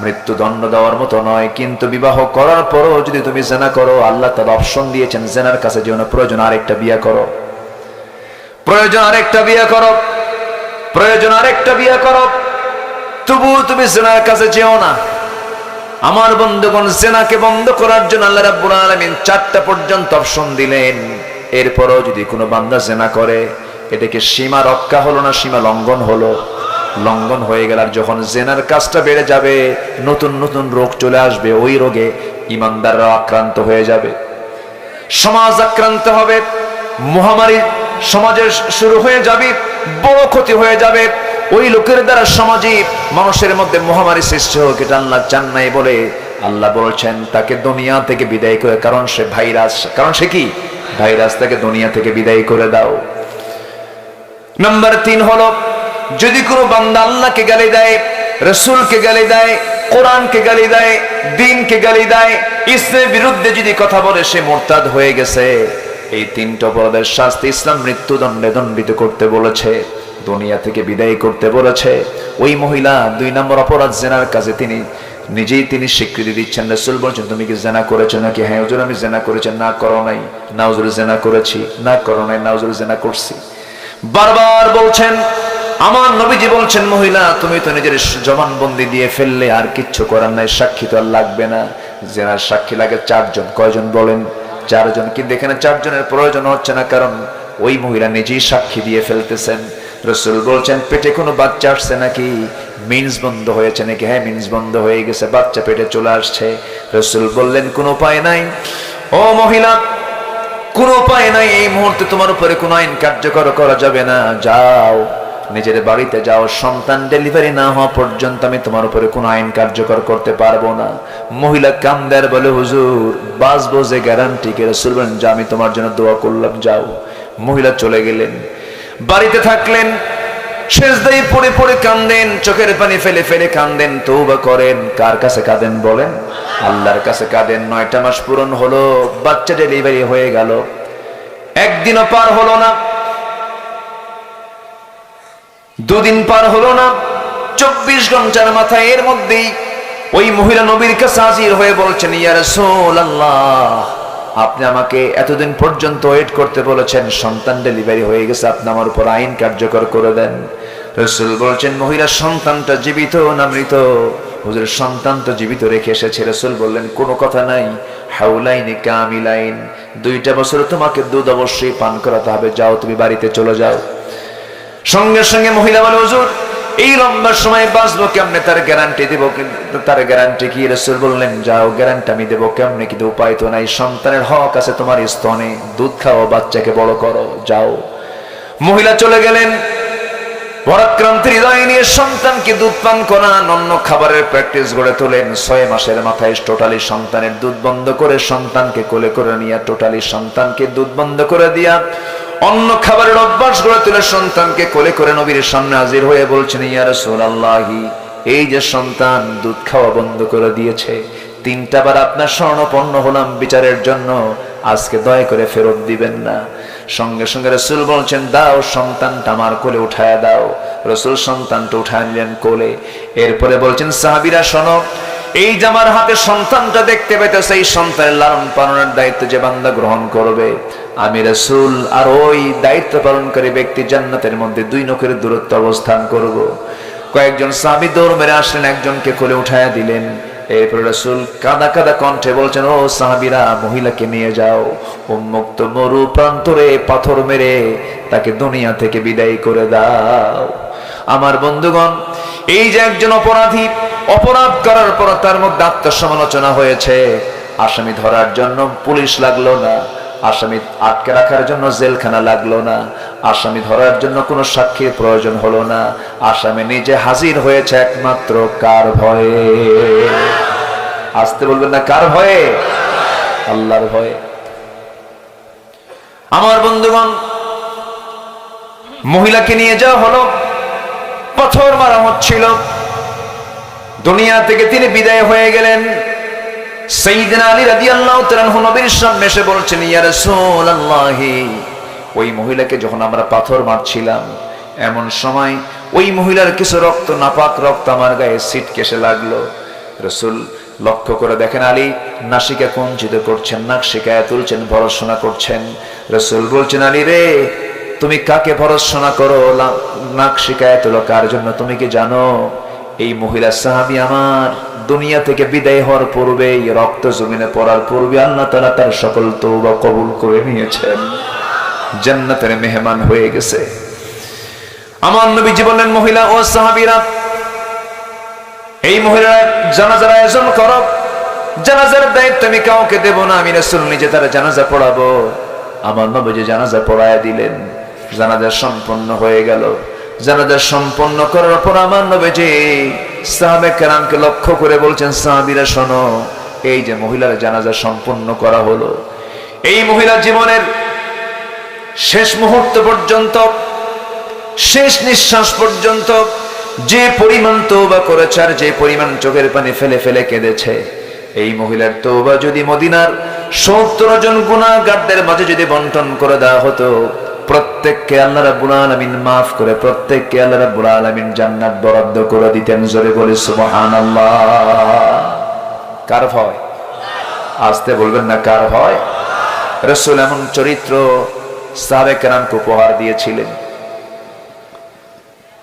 মৃত্যুদণ্ড দেওয়ার মতো নয়। কিন্তু বিবাহ করার পরও যদি তুমি জেনা করো, আল্লাহ তাআলা অপশন দিয়েছেন, জেনার কাছে যেও না, প্রয়োজন আরেকটা বিয়ে করো, তবু তুমি জেনার কাছে যেও না। আমার বন্ধুগণ, জেনাকে বন্ধ করার জন্য আল্লাহ রাব্বুল আলামিন 4টা পর্যন্ত অপশন দিলেন। এরপরও যদি কোনো বান্দা জেনা করে, এটাকে সীমা রক্ষা হলো না, সীমা লঙ্ঘন হলো। লঙ্ঘন হয়ে গেল। আর যখন জেনার কাজটা বেড়ে যাবে, নতুন নতুন রোগ চলে আসবে, ওই রোগে ইমানদাররা আক্রান্ত হয়ে যাবে, সমাজ আক্রান্ত হবে, মহামারী সমাজে শুরু হয়ে যাবে, বড় ক্ষতি হয়ে যাবে। ওই লোকের দ্বারা সমাজে মানুষের মধ্যে মহামারী সৃষ্টি হোক, এটা আল্লাহ চান নাই বলে আল্লাহ বলছেন তাকে দুনিয়া থেকে বিদায় করে, কারণ সে ভাইরাস। কারণ সে কি? ভাইরাস। তাকে দুনিয়া থেকে বিদায় করে দাও। নাম্বার 3 হলো, যদি কোনো বান্দা আল্লাহকে গালি দেয়, রাসূলকে গালি দেয়, কোরআনকে গালি দেয়, দ্বীনকে গালি দেয়, ইসলামের বিরুদ্ধে যদি কথা বলে, সে মুরতাদ হয়ে গেছে। এই 3টা অপরাধের শাস্তি ইসলাম মৃত্যুদণ্ডে দণ্ডিত করতে বলেছে, দুনিয়া থেকে বিদায় করতে বলেছে। ওই মহিলা 2 নম্বর অপরাধ জেনার কাজে তিনি স্বীকৃতি দিচ্ছেন। রাসূল বলছেন, তুমি কি জেনা করেছো নাকি? হ্যাঁ হুজুর, আমি জেনা করেছি। না করো নাই? না হুজুর, জেনা করেছি। না করো নাই? না হুজুর, জেনা করছি। বারবার বলছেন। আমার নবীজি বলছেন, মহিলা তুমি তো নিজের জবানবন্দি দিয়ে ফেললে, আর কিচ্ছু করার নাই, সাক্ষী তো আর লাগবে না। জেনার সাক্ষী লাগে 4 জন। কয়জন বলেন? 4 জন। কিন্তু এখানে 4 জনের প্রয়োজন হচ্ছে না, কারণ ওই মহিলা নিজেই সাক্ষী দিয়ে ফেলতেছেন। রাসূল বলছেন, পেটে কোনো বাচ্চা আসছে নাকি, মিন্স বন্ধ হয়েছে নাকি? হ্যাঁ, মিন্স বন্ধ হয়ে গেছে, বাচ্চা পেটে চলে আসছে। রাসূল বললেন, কোনো উপায় নাই ও মহিলা, কোনো উপায় নাই, এই মুহূর্তে তোমার উপরে কোনো আইন কার্যকর করা যাবে না, যাও নিজের বাড়িতে যাও, সন্তান ডেলিভারি না হওয়া পর্যন্ত আমি তোমার উপরে কোনো আইন কার্যকর করতে পারবো না। মহিলা কান্দার বলে, হুজুর বাঁচবো যে গ্যারান্টি কে? রাসূল বলেন, যা আমি তোমার জন্য দোয়া করলাম, যাও। মহিলা চলে গেলেন, বাড়িতে থাকলেন, সেজদায় পড়ে পড়ে কান্দেন, চোখের পানি ফেলে ফেলে কান্দেন, তওবা করেন। কার কাছে কাঁদেন বলেন? আল্লাহর কাছে কাঁদেন। 9টা মাস পূরণ হলো, বাচ্চা ডেলিভারি হয়ে গেল, একদিনও পার হলো না, 2 দিন পার হলো না, 24 ঘন্টার মাথায় এর মধ্যেই ওই মহিলা নবীর কাছে হাজির হয়ে বলছেন, ইয়া রাসূলুল্লাহ, আপনি আমাকে এতদিন পর্যন্ত ওয়েট করতে বলেছেন, সন্তান ডেলিভারি হয়ে গেছে, আপনি আমার উপর আইন কার্যকর করে দেন। রাসূল বলছেন, মহিলা সন্তানটা জীবিত না মৃত? হুজুর সন্তান তো জীবিত রেখে এসেছে। রাসূল বললেন, কোনো কথা নাই, হাউলাইনি কামিলাইন, 2টা বছর তোমাকে দুধ অবশ্যই পান করাতে হবে, যাও তুমি বাড়িতে চলে যাও। সঙ্গে সঙ্গে মহিলা বলে, হুজুর এই লম্বা সময় বাঁচবো কেমনে, তার গ্যারান্টি দেবো, কিন্তু তার গ্যারান্টি কি? রাসূল বললেন, যাও, গ্যারান্টি আমি দেবো কেমনে, কিন্তু উপায় তো নাই, সন্তানের হক আছে তোমার স্তনে, দুধ খাও, বাচ্চাকে বড় করো, যাও। মহিলা চলে গেলেন, পরাক্রান্ত হৃদয় নিয়ে সন্তানকে দুধ পান করান, অন্য খাবারের প্র্যাকটিস গড়ে তোলেন। 6 মাসের মাথায় টোটালি সন্তানের দুধ বন্ধ করে, সন্তানকে কোলে করে নিয়ে টোটালি সন্তানকে দুধ বন্ধ করে দিয়া অন্য খাবারের অভ্যাস গড়ে তুলে সন্তানকে কোলে করে নবীর সামনে হাজির হয়ে বলছেন, ইয়া রাসূলুল্লাহি, এই যে সন্তান দুধ খাওয়া বন্ধ করে দিয়েছে, 3টা বার আপনার শরণাপন্ন হলাম বিচারের জন্য, আজকে দয়া করে ফেরত দিবেন না। সঙ্গে সঙ্গে রাসূল বলছেন, দাও, সন্তানটা আমার কোলে উঠায়া দাও। রাসূল সন্তানটা উঠায় নিলেন কোলে। এরপরে বলছেন, সাহাবীরা শোনো, এই যে আমার হাতে সন্তানটা দেখতে পেতেছে, এই সন্তানের লালন পালনের দায়িত্ব যে বান্দা গ্রহণ করবে, আমি রাসূল আর ওই দায়িত্ব পালনকারী ব্যক্তি জান্নাতের মধ্যে 2 নখের দূরত্ব অবস্থান করব। কয়েকজন সাহাবী দৌড় মেরে আসলেন, একজনকে কোলে উঠায়া দিলেন। এরপর রাসূল কাঁদা কাঁদা কণ্ঠে বলছেন, ও সাহাবীরা, মহিলাকে নিয়ে যাও, উন্মুক্ত মরু প্রান্তরে পাথর মেরে তাকে দুনিয়া থেকে বিদায় করে দাও। আমার বন্ধুগণ, এই যে একজন অপরাধী অপরাধ করার পর তার মধ্যে আত্মসমালোচনা হয়েছে, আসামি ধরার জন্য পুলিশ লাগলো না, আসামি আটকে রাখার জন্য জেলখানা লাগলো না, আসামি ধরার জন্য কোনো সাক্ষীর প্রয়োজন হলো না, আসামি নিজে হাজির হয়েছে একমাত্র কার ভয়ে? আসতে বলবেন না, কার ভয়ে? আল্লাহর ভয়ে। আমার বন্ধুগণ, মহিলাকে নিয়ে যাওয়া হলো, পাথর মারা হচ্ছিল, দুনিয়া থেকে তিনি বিদায় হয়ে গেলেন। সাইয়েদনা আলী রাদিয়াল্লাহু তাআলা আনহু নবীর সামনে এসে বলছেন, ইয়া রাসূলুল্লাহ, ওই মহিলাকে যখন আমরা পাথর মারছিলাম, এমন সময় ওই মহিলার কিছু রক্ত, নাপাক রক্ত আমার গায়ে ছিটকেসে লাগলো। রাসূল লক্ষ্য করে দেখেন, আলী নাসিকা কুঞ্চিত করছেন, নাক শিকায়া তুলছেন, ভরসনা করছেন। রাসূল বলছেন, আলী রে, তুমি কাকে ভরসনা করো, নাক শিকায়া তুলো কার জন্য তুমি কি জানো? এই মহিলা সাহাবী আমার দুনিয়া থেকে বিদায় হওয়ার পূর্বে, রক্ত জমিনে পড়ার পূর্বে আল্লাহ তাআলা তার সকল তওবা কবুল করে নিয়েছেন, জান্নাতের মেহমান হয়ে গেছে। আমার নবীজি বললেন, মহিলা ও সাহাবীরা, এই মহিলার জানাজার আয়োজন করো, জানাজার দায়িত্ব আমি কাউকে দেব না, আমি রাসূল নিজে তার জানাজা পড়াবো। আমার নবীজি জানাজা পড়ায়া দিলেন, জানাজা সম্পন্ন হয়ে গেল। জানাজা সম্পন্ন করার পর আমার নবীজি সাহাবে কেরামকে লক্ষ্য করে বলছেন, সাহাবীরা শোনো, এই যে মহিলার জানাজা সম্পন্ন করা হলো, এই মহিলার জীবনের শেষ মুহূর্ত পর্যন্ত, শেষ নিঃশ্বাস পর্যন্ত যে পরিমাণ তওবা করেছে আর যে পরিমাণ চোখের পানি ফেলে ফেলে কেঁদেছে, এই মহিলার তওবা যদি মদিনার 70 জন গুনাহগারদের মাঝে যদি বন্টন করে দেওয়া হতো, প্রত্যেককে আল্লাহ রাব্বুল আলামিন মাফ করে প্রত্যেককে আল্লাহ রাব্বুল আলামিন জান্নাত বরাদ্দ করে দিতেন। জোরে বলি সুবহানাল্লাহ। কার ভয়? আসতে বলবেন না, কার ভয়? রাসূল এমন চরিত্র সাহাবে কেরামকে উপহার দিয়েছিলেন।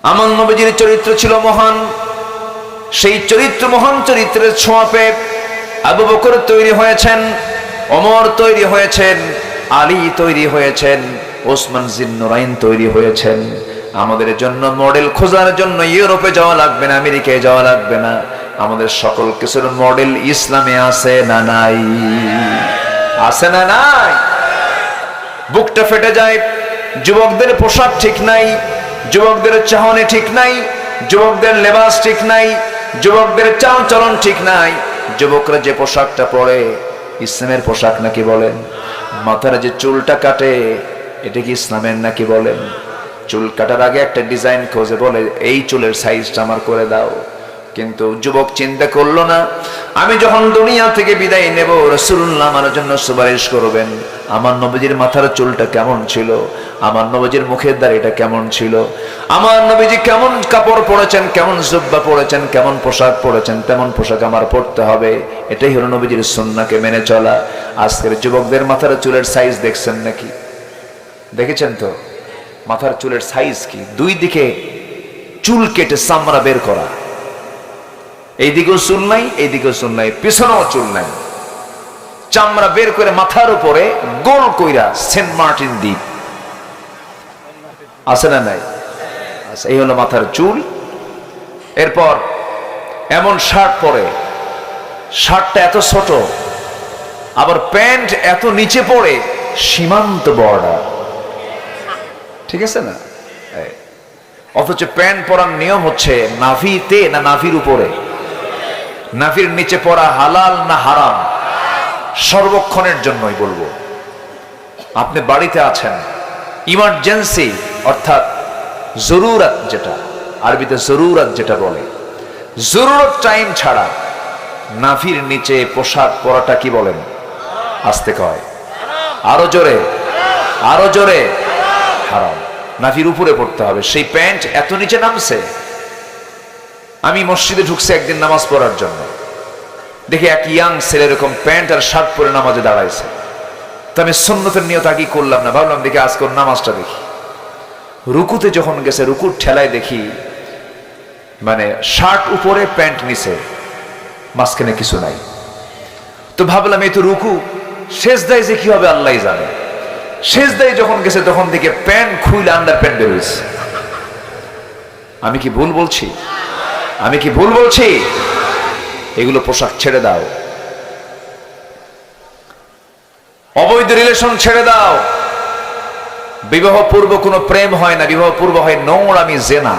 আমার নবীজির চরিত্র ছিল মহান। সেই চরিত্র, মহান চরিত্রের ছোঁয়া পেয়ে আবু বকর তৈরি হয়েছেন, ওমর তৈরি হয়েছেন, আলী তৈরি হয়েছেন, ওসমান জিন্নুরাইন তৈরি হয়েছেন। আমাদের জন্য মডেল খোঁজার জন্য ইউরোপে যাওয়া লাগবে না, আমেরিকায় যাওয়া লাগবে না। আমাদের সকল কিছুর মডেল ইসলামে আছে না নাই? আছে না নাই? বুকটা ফেটে যায়। যুবকদের পোশাক ঠিক নাই, যুবকদের চাহনি ঠিক নাই, যুবকদের লেবাস ঠিক নাই, যুবকদের চাল চলন ঠিক নাই। যুবকরা যে পোশাকটা পরে ইসলামের পোশাক নাকি বলেন? মাথার যে চুলটা কাটে এটা কি ইসলামের নাকি বলেন? চুল কাটার আগে একটা ডিজাইন খোঁজে, বলে এই চুলের সাইজটা আমার করে দাও। কিন্তু যুবক চিন্তা করলো না, আমি যখন দুনিয়া থেকে বিদায় নেব রাসূলুল্লাহ আমার জন্য সুপারিশ করবেন। আমার নবীজির মাথার চুলটা কেমন ছিল, আমার নবীজির মুখের দাড়িটা কেমন ছিল, আমার নবীজি কেমন কাপড় পরেছেন, কেমন জুব্বা পরেছেন, কেমন পোশাক পরেছেন, তেমন পোশাক আমার পরতে হবে। এটাই হলো নবীজির সুন্নাহকে মেনে চলা। আজকের যুবকদের মাথার চুলের সাইজ দেখছেন নাকি? দেখেছেন তো মাথার চুলের সাইজ কি? দুই দিকে চুল কেটে চামড়া বের করা, এইদিকেও চুল নাই, এইদিকেও চুল নাই, পিছনেও চুল নাই, চামড়া বের করে মাথার উপরে গোল কইরা সেন্ট মার্টিন দ্বীপ আছে না নাই? আচ্ছা, এই হলো মাথার চুল। এরপর এমন শার্ট পরে, শার্টটা এত ছোট, আবার প্যান্ট এত নিচে পড়ে, সীমান্ত বর্ডার, ঠিক আছে না? অথচ প্যান্ট পরার নিয়ম হচ্ছে নাভিতে না নাভির উপরে? নাভির নিচে পড়া হালাল না হারাম? সর্বক্ষণের জন্যই বলবো। আপনি বাড়িতে আছেন, ইমার্জেন্সি অর্থাৎ জরুরত, যেটা আরবিতে জরুরত যেটা বলে, জরুরত টাইম ছাড়া নাভির নিচে পোশাক পরাটা কি বলেন? আস্তে কয়, আরো জোরে, আরো জোরে, হারাম। নাভির উপরে পড়তে হবে। সেই প্যান্ট এত নিচে নামছে। আমি মসজিদে ঢুকছি একদিন নামাজ পড়ার জন্য, দেখি এক ইয়াং ছেলে এরকম প্যান্ট আর শার্ট পরে নামাজে দাঁড়াইছে। তো আমি সুন্নতের নিয়ত আগে করলাম না, ভাবলাম দেখি আজকে নামাজটা দেখি। রুকুতে যখন গেছে, রুকুর ঠেলায় দেখি মানে শার্ট উপরে প্যান্ট নিচে, মাঝখানে কিছু নাই। তো ভাবলাম এই তো রুকু, সেজদায় যে কি হবে আল্লাহ জানে। সেজদায় যখন গেছে তখন থেকে প্যান্ট খুইলে আন্ডার প্যান্ট বের হয়েছে। আমি কি ভুল বলছি? আমি কি ভুল বলছি? এগুলো পোশাক ছেড়ে দাও, অবৈধ রিলেশন ছেড়ে দাও। বিবাহ পূর্ব কোনো প্রেম হয় না, বিবাহ পূর্ব হয় নোংরামি, জেনা।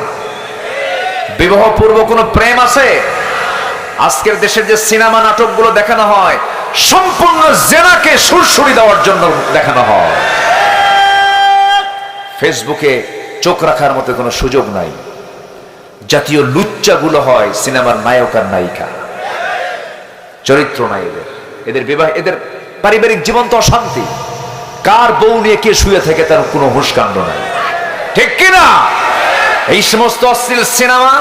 বিবাহ পূর্ব কোনো প্রেম আছে? আজকের দেশের যে সিনেমা নাটকগুলো দেখানো হয় সম্পূর্ণ জেনাকে সুরসুরি দেওয়ার জন্য দেখানো হয়। ফেসবুকে চোখ রাখার মতো কোনো সুযোগ নাই। জাতীয় লুচ্চাগুলো হয় সিনেমার নায়ক আর নায়িকা, চরিত্র নাই এদের। এদের বিবাহ, এদের পারিবারিক জীবন তো অশান্তি। কার বউ নিয়ে কে শুয়ে থেকে তার কোনো হুঁশকাণ্ড নাই, ঠিক কিনা? এই সমস্ত অশ্লীল সিনেমা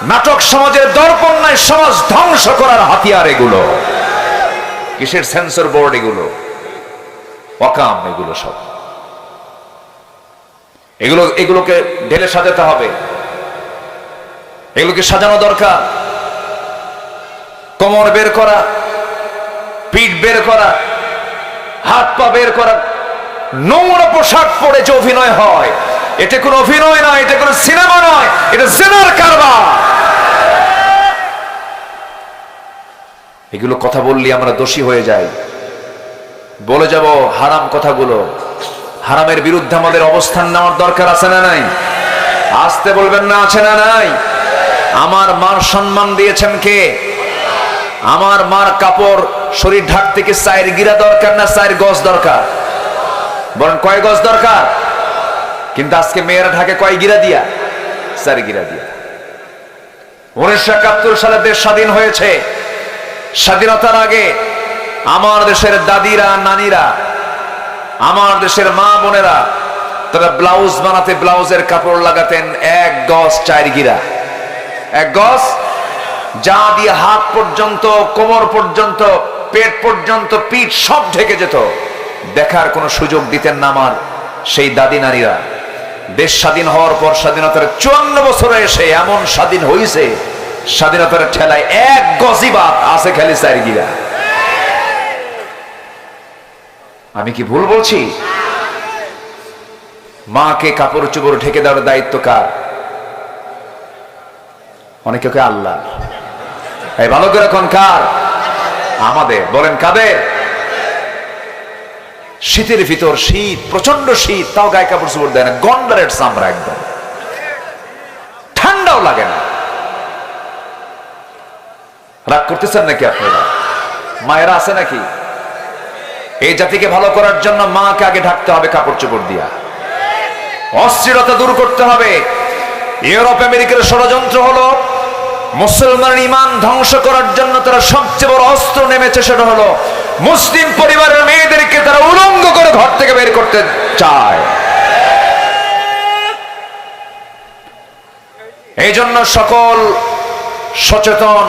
নাটক সমাজের দর্পণ নাই, সমাজ ধ্বংস করার হাতিয়ার এগুলো। কিসের সেন্সর বোর্ড এগুলো? অকাম এগুলো সব। এগুলোকে ঢেলে সাজাতে হবে, এগুলোকে সাজানো দরকার। কোমর বের করা, পিঠ বের করা, হাত পা বের করা, নোংরা পোশাক পরে যে অভিনয় হয়, এটা কোনো অভিনয় নয়, এটা কোনো সিনেমা নয়, এটা জিনার কারবার। এগুলো কথা বললে আমরা দোষী হয়ে যাই, বলে যাব হারাম কথাগুলো। হারামের বিরুদ্ধে আমাদের অবস্থান নেওয়ার দরকার আছে না নাই? আসতে বলবেন না, আছে না নাই? আমার মার সম্মান দিয়েছেন কে? আমার মার কাপড় শরীর ঢাকতে কি 4 গিরা দরকার না 4 গজ দরকার? বলেন কয় গজ দরকার? কিন্তু আজকে মেয়েরা ঢাকে কয় গিরা দিয়া? 4 গিরা দিয়া। 1971 সালে দেশ স্বাধীন হয়েছে। স্বাধীনতার আগে আমার দেশের দাদিরা, নানিরা, আমার দেশের মা বোনেরা তারা ব্লাউজ বানাতে ব্লাউজের কাপড় লাগাতেন 1 গজ 4 গিরা। 1 গজ যা দিয়ে হাত পর্যন্ত, কোমর পর্যন্ত, পেট পর্যন্ত, পিঠ সব ঢেকে যেত। দেখার কোনো সুযোগ দিতেন না আমার সেই দাদি নারীরা। দেশ স্বাধীন হওয়ার পর স্বাধীনতার 54 বছরে এসে এমন স্বাধীন হয়েছে, স্বাধীনতার ঠেলায় 1 গজই বাদ আছে খালি 4 গিরা। আমি কি ভুল বলছি? মাকে কাপড় চোপড় ঢেকে দেওয়ার দায়িত্ব কার? অনেকে কে আল্লাহ। এই ভালো করে এখন কার? আমাদের। বলেন কাদের? শীতের ভিতর শীত, প্রচন্ড শীত, তাও গায়ে কাপড় চোপড় দেয় না, গন্ডারের চামড়া, একদম ঠান্ডাও লাগে না। রাগ করতেছেন নাকি আপনারা? মায়েরা আছে নাকি? এই জাতিকে ভালো করার জন্য মাকে আগে ঢাকতে হবে কাপড় চোপড় দিয়া, অস্থিরতা দূর করতে হবে। ইউরোপ আমেরিকার ষড়যন্ত্র হলো মুসলমান ঈমান ধ্বংস করার জন্য তারা সবচেয়ে বড় অস্ত্র নেমেছে, সেটা হলো মুসলিম পরিবারের মেয়েদেরকে তারা উলঙ্গ করে ঘর থেকে বের করতে চায়। এই জন্য সকল সচেতন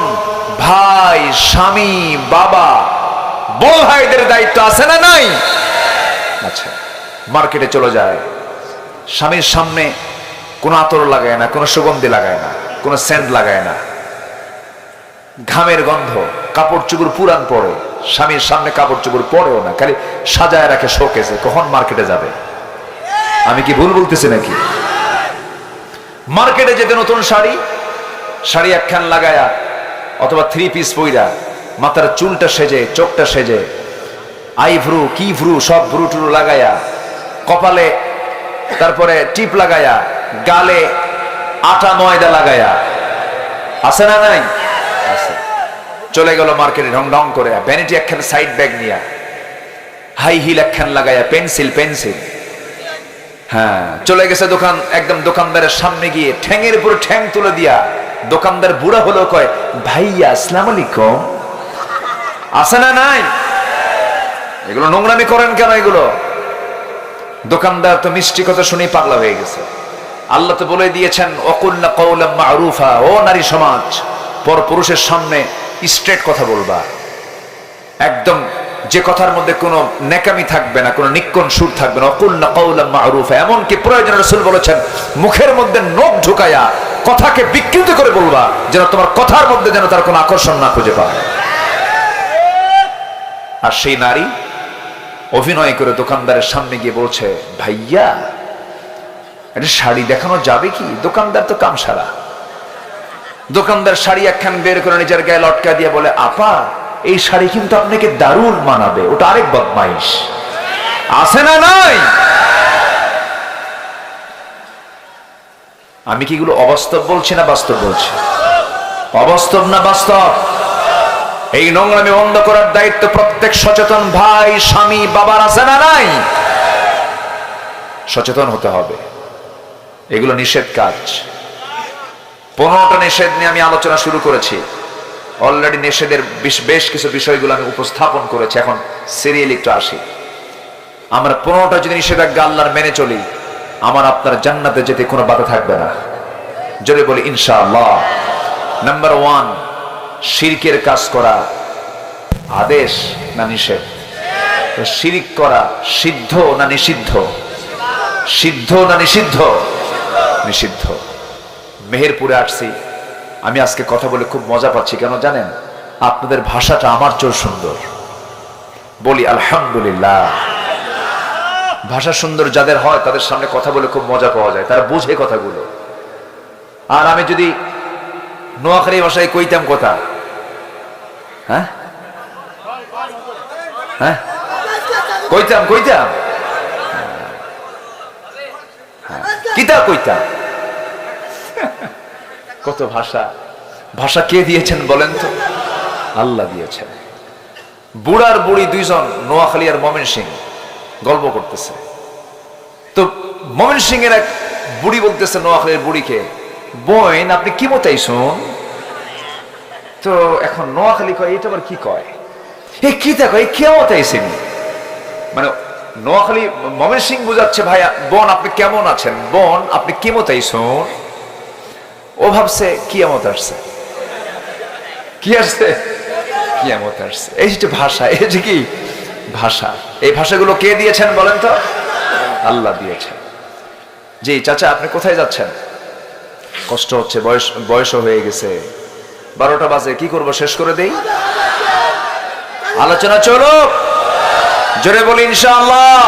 ভাই, স্বামী, বাবা, বড় ভাইদের দায়িত্ব আছে না নাই? আচ্ছা, মার্কেটে চলে যায়, স্বামীর সামনে কোনো আতর লাগায় না, কোনো সুগন্ধি লাগায় না, কোনো সেন্ট লাগায় না, ঘামের গন্ধ, কাপড় চোপড় পুরান পরে, স্বামীর সামনে কাপড় চোপড় পরেও না, খালি সাজায় রাখে শোকেসে, কখন মার্কেটে যাবে। আমি কি ভুল বলতেছি নাকি? মার্কেটে যেতে নতুন শাড়ি একখান লাগায়া অথবা 3 পিস পইরা, মাথার চুলটা সেজে, চোখটা সেজে, আইভ্রু কি ভ্রু সব ভ্রু টুরু লাগায়া, কপালে তারপরে টিপ লাগায়া, গালে আটা ময়দা লাগায়া, আছে না নাই? আছে। চলে গেল মার্কেটে ঢং ঢং করে, ভ্যানিটি একখান সাইড ব্যাগ নিয়া, হাই হিল একখান লাগায়া, পেন্সিল, হ্যাঁ, চলে গেছে দোকান, একদম দোকানদারের সামনে গিয়ে ঠ্যাঙের উপর ঠ্যাং তুলে দিয়া, দোকানদার বুড়া হলো, কয় ভাইয়া আসসালামু আলাইকুম। আছে না নাই? এগুলো নোংরামি করেন কেন? এগুলো দোকানদার তো মিষ্টি কথা শুনেই পাগলা হয়ে গেছে। আল্লাহ তো বলে দিয়েছেন ওয়াকুলনা কাওলাম মারুফা, ও নারী সমাজ, পর পুরুষের সামনে স্ট্রেট কথা বলবা, একদম যে কথার মধ্যে কোনো নেকামি থাকবে না, কোনো নিক্কণ সুর থাকবে না। ওয়াকুলনা কাওলাম মারুফা, এমনকি প্রয়োজনে রাসূল বলেছেন মুখের মধ্যে নখ ঢুকায়া কথাকে বিকৃত করে বলবা, যেন তোমার কথার মধ্যে যেন তার কোনো আকর্ষণ না খুঁজে পায়। আর সেই নারী অভিনয় করে দোকানদারের সামনে গিয়ে বলছে, ভাইয়া এটা শাড়ি দেখানো যাবে কি? দোকানদার তো কাম সারা। দোকানদার শাড়ি একখান বের করে নিজের গায়ে লটকা দিয়ে বলে, আপা এই শাড়ি কিন্তু আপনাকে দারুণ মানাবে। ওটা আরেক বদমাইশ। আছে না নাই? আমি কি এগুলো অবাস্তব বলছি না বাস্তব বলছি? অবাস্তব না বাস্তব? এই নোংরামি বন্ধ করার দায়িত্ব প্রত্যেক সচেতন ভাই, স্বামী, বাবার আছে না নাই? সচেতন হতে হবে। এগুলো নিষেধ কাজ। 15টা নিষেধ নিয়ে আমি আলোচনা শুরু করেছি। অলরেডি নিষেধের বেশ কিছু বিষয়গুলো আমি উপস্থাপন করেছি। এখন সিরিয়াল একটু আসি। আমরা 15টা যদি নিষেধাজ্ঞা আল্লাহর মেনে চলি, আমার আপনার জান্নাতে যেতে কোনো বাধা থাকবে না। জোরে বলি ইনশাআল্লাহ। নাম্বার 1, শিরকের কাজ করা আদেশ না নিষেধ? শিরক করা সিদ্ধ না নিষিদ্ধ? সিদ্ধ না নিষিদ্ধ? নিষিদ্ধ। মেহেরপুরে আসছি আমি, আজকে কথা বলে খুব মজা পাচ্ছি। কেন জানেন? আপনাদের ভাষাটা আমার চেয়েও সুন্দর। বলি আলহামদুলিল্লাহ। ভাষা সুন্দর যাদের হয় তাদের সামনে কথা বলে খুব মজা পাওয়া যায়, তারা বুঝে কথাগুলো। আর আমি যদি নোয়াখালী ভাষায় কইতাম কথা, হ্যাঁ হ্যাঁ কইতাম কিতা কইতাম। কত ভাষা কে দিয়েছেন বলেন তো? আল্লাহ দিয়েছেন। বুড়ার বুড়ি দুইজন নোয়াখালী আর ময়মনসিংহ গল্প করতেছে। তো ময়মনসিংহের এক বুড়ি বলতেছে নোয়াখালীর বুড়িকে, বোন আপনি কি মতাইছুন? তো এখন নোয়াখালী কয়, এটা আবার কি কয়? এ কি দেখো, এই কে মতাইছেন? মানে নোয়াখালী ময়মনসিংহ বুঝাচ্ছে, ভাই বোন আপনি কেমন আছেন, বোন আপনি কি মতাইছুন? ও ভাবছে কিয়ামত আসছে। কি আসছে? কিয়ামত আসছে। এই যে ভাষা, এই যে কি ভাষা, এই ভাষাগুলো কে দিয়েছেন বলেন তো? আল্লাহ দিয়েছেন। জি চাচা আপনি কোথায় যাচ্ছেন? কষ্ট হচ্ছে, বয়সও হয়ে গেছে, 12টা বাজে, কি করব শেষ করে দেই? আলোচনা চলো। জোরে বলি ইনশাআল্লাহ।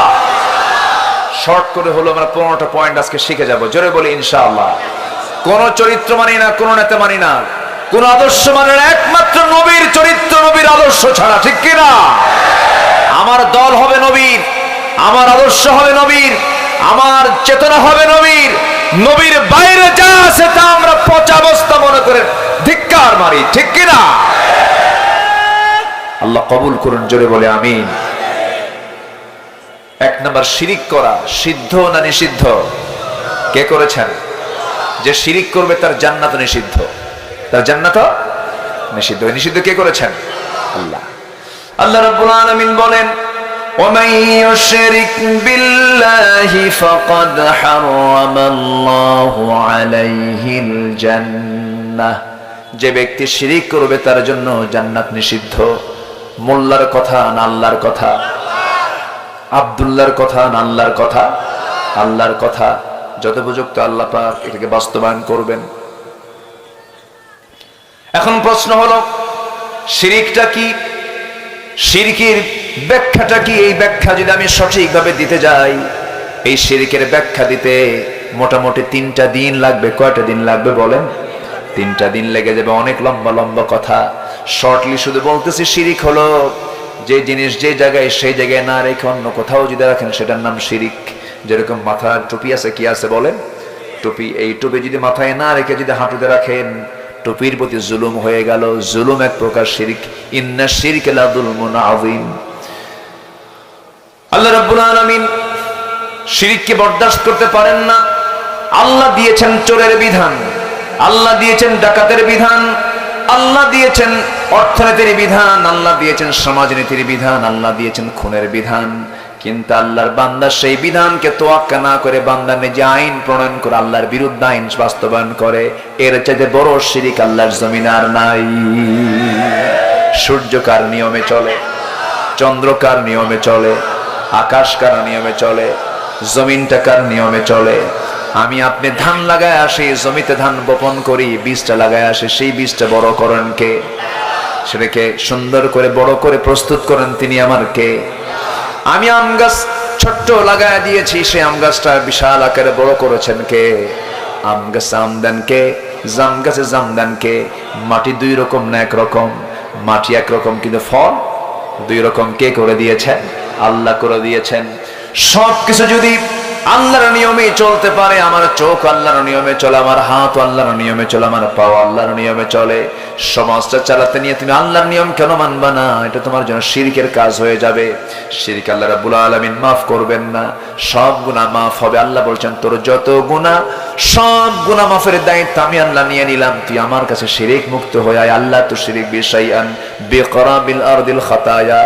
শর্ট করে হলো আমরা 15টা পয়েন্ট আজকে শিখে যাব। জোরে বলি ইনশাআল্লাহ। কোন চরিত্র মানি না, কোন নেতা মানি না, কোন আদর্শ মানে না, একমাত্র নবীর চরিত্র, নবীর আদর্শ ছাড়া, ঠিক কিনা? আমার দল হবে নবীর, আমার আদর্শ হবে নবীর, আমার চেতনা হবে নবীর। নবীর বাইরে যা আছে তা আমরা পচা বস্তা মনে করে ধিক্কার মারি, ঠিক কিনা? আল্লাহ কবুল করুন, জোরে বলে আমিন। 1 নাম্বার, শিরিক করা সিদ্ধ না নিষিদ্ধ? কে করেছেন? যে শিরিক করবে তার জান্নাত নিষিদ্ধ, তার জান্নাত নিষিদ্ধ। নিষিদ্ধ কে করেছেন? আল্লাহ। আল্লাহ রাব্বুল আলামিন বলেন, وَمَن يُشْرِكْ بِاللَّهِ فَقَدْ حَرَّمَ اللَّهُ عَلَيْهِ الْجَنَّةَ। যে ব্যক্তি শিরিক করবে তার জন্য জান্নাত নিষিদ্ধ। মোল্লার কথা না আল্লাহর কথা? আব্দুল্লাহর কথা না আল্লাহর কথা? আল্লাহর কথা। যথোপযুক্ত আল্লাহ পাক এটাকে বাস্তবায়ন করবেন। এখন প্রশ্ন হলো, শিরিকটা কি? শিরকের ব্যাখ্যাটা কি? এই ব্যাখ্যা যদি আমি সঠিকভাবে দিতে যাই, এই শিরকের ব্যাখ্যা দিতে মোটামুটি 3টা দিন লাগবে। কয়টা দিন লাগবে বলেন? 3টা দিন লেগে যাবে। অনেক লম্বা লম্বা কথা। শর্টলি শুধু বলতেছি, শিরিক হলো যে জিনিস যে জায়গায় সেই জায়গায় না রেখে অন্য কোথাও যদি রাখেন সেটার নাম শিরিক। যেরকম মাথার টুপি আছে, কি আছে বলেন? টুপি। এই টুপি যদি মাথায় না রেখে যদি হাঁটুতে রাখেন, টুপির প্রতি জুলুম হয়ে গেল। জুলুম এক প্রকার শিরিক। ইন্না শিরকা লাযুলমুন আযীম। আল্লাহ রাব্বুল আলামিন শিরিককে বরদাস্ত করতে পারেন না। আল্লাহ দিয়েছেন চোরের বিধান, আল্লাহ দিয়েছেন ডাকাতের বিধান, আল্লাহ দিয়েছেন অর্থনীতির বিধান, আল্লাহ দিয়েছেন সমাজনীতির বিধান, আল্লাহ দিয়েছেন খুনের বিধান। কিন্তু আল্লাহর বান্দা সেই বিধানকে তোয়াক্কা না করে বান্দা নিজে আইন প্রণয়ন করে আল্লাহর বিরুদ্ধে আইন বাস্তবায়ন করে। এর চাইতে বড় শিরিক আল্লাহর জমিনে আর নাই। সূর্য কার নিয়মে চলে? চন্দ্র কার নিয়মে চলে? আকাশ কার নিয়মে চলে? জমিনটা কার নিয়মে চলে? আমি আপনি ধান লাগায় আসি, জমিতে ধান বপন করি, বীজটা লাগায় আসি, সেই বীজটা বড় করেন কে? সেটাকে সুন্দর করে বড় করে প্রস্তুত করেন তিনি আমার কে? আমি আম গাছ ছোট্ট লাগায় দিয়েছি, সেই আম গাছটা বিশাল আকারে বড় করেছেন কে? আম গাছে আম দেন কে? জাম গাছে জাম দেন কে? মাটি 2 রকম না 1 রকম? মাটি 1 রকম কিন্তু ফল 2 রকম। কে করে দিয়েছেন? আল্লাহ করে দিয়েছেন। সবকিছু যদি আল্লাহর নিয়মে চলতে পারে, আমার চোখ আল্লাহর নিয়মে চলে, আমার হাত আল্লাহর নিয়মে চলে, আমার পা আল্লাহর নিয়মে চলে, সমাজটা চালাতে নিয়ে তুমি আল্লাহর নিয়ম কেন মানবা না? এটা তোমার জন্য শিরকের কাজ হয়ে যাবে। শিরক আল্লাহ রাব্বুল আলামিন মাফ করবেন না। সব গুনাহ মাফ হবে। আল্লাহ বলছেন, তোর যত গুনাহ, সব গুনাহ মাফের দায়িত্ব আমি আল্লাহ নিয়ে নিলাম। তুই আমার কাছে শিরক মুক্ত হয়ে আয়। আল্লাহ তো শিরক বিশাইআন বিকরাবিল আরদিল খাতায়া।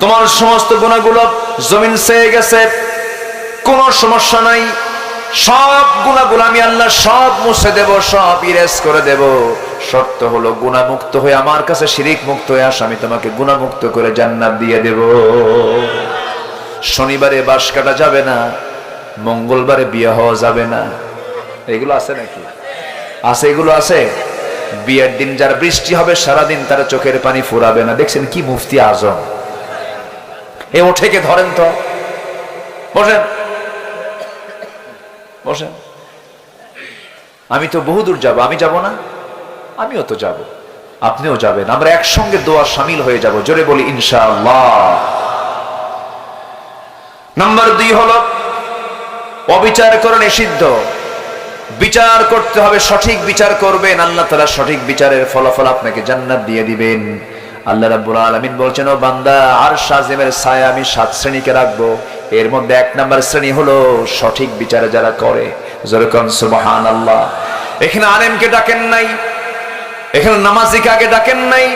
তোমার সমস্ত গুনাহগুলো জমিন চেয়ে গেছে, কোনো সমস্যা নাই। সব গুনাহগুলো আমি আল্লাহ সব মুছে দেব, সব ইরেজ করে দেব। শর্ত হলো গুনাহ মুক্ত হয়ে আমার কাছে শিরিক মুক্ত হয়ে আস, আমি তোমাকে গুনাহ মুক্ত করে জান্নাত দিয়ে দেব। শনিবারে বাস কাটা যাবে না, মঙ্গলবারে বিয়ে হওয়া যাবে না। এগুলো আছে নাকি? আছে, এগুলো আছে। বিয়ের দিন যার বৃষ্টি হবে সারাদিন তার চোখের পানি ফুরাবে না। দেখছেন কি মুফতি আজম? এ ওঠেকে ধরেন তো, বসেন বসেন। আমি তো বহুদূর যাব, আমি যাব না? আমিও তো যাব, আপনিও যাবেন। আমরা একসঙ্গে দোয়া শামিল হয়ে যাব। জোরে বলি ইনশাআল্লাহ। নাম্বার 2 হলো অবিচার করে নিষিদ্ধ। বিচার করতে হবে, সঠিক বিচার করবেন, আল্লাহ তাআলা সঠিক বিচারের ফলাফল আপনাকে জান্নাত দিয়ে দিবেন। আল্লাহ রাব্বুল আলামিন বলছেন, ও বান্দা, আরশ আজিমের ছায়া আমি 7 শ্রেণীকে রাখবো। এর মধ্যে 1 নাম্বার শ্রেণী হলো সঠিক বিচার যারা করে। যেরকম সুবহানাল্লাহ। এখানে আলেমকে ডাকেন নাই, এখানে নামাজিকে আগে ডাকেন নাই,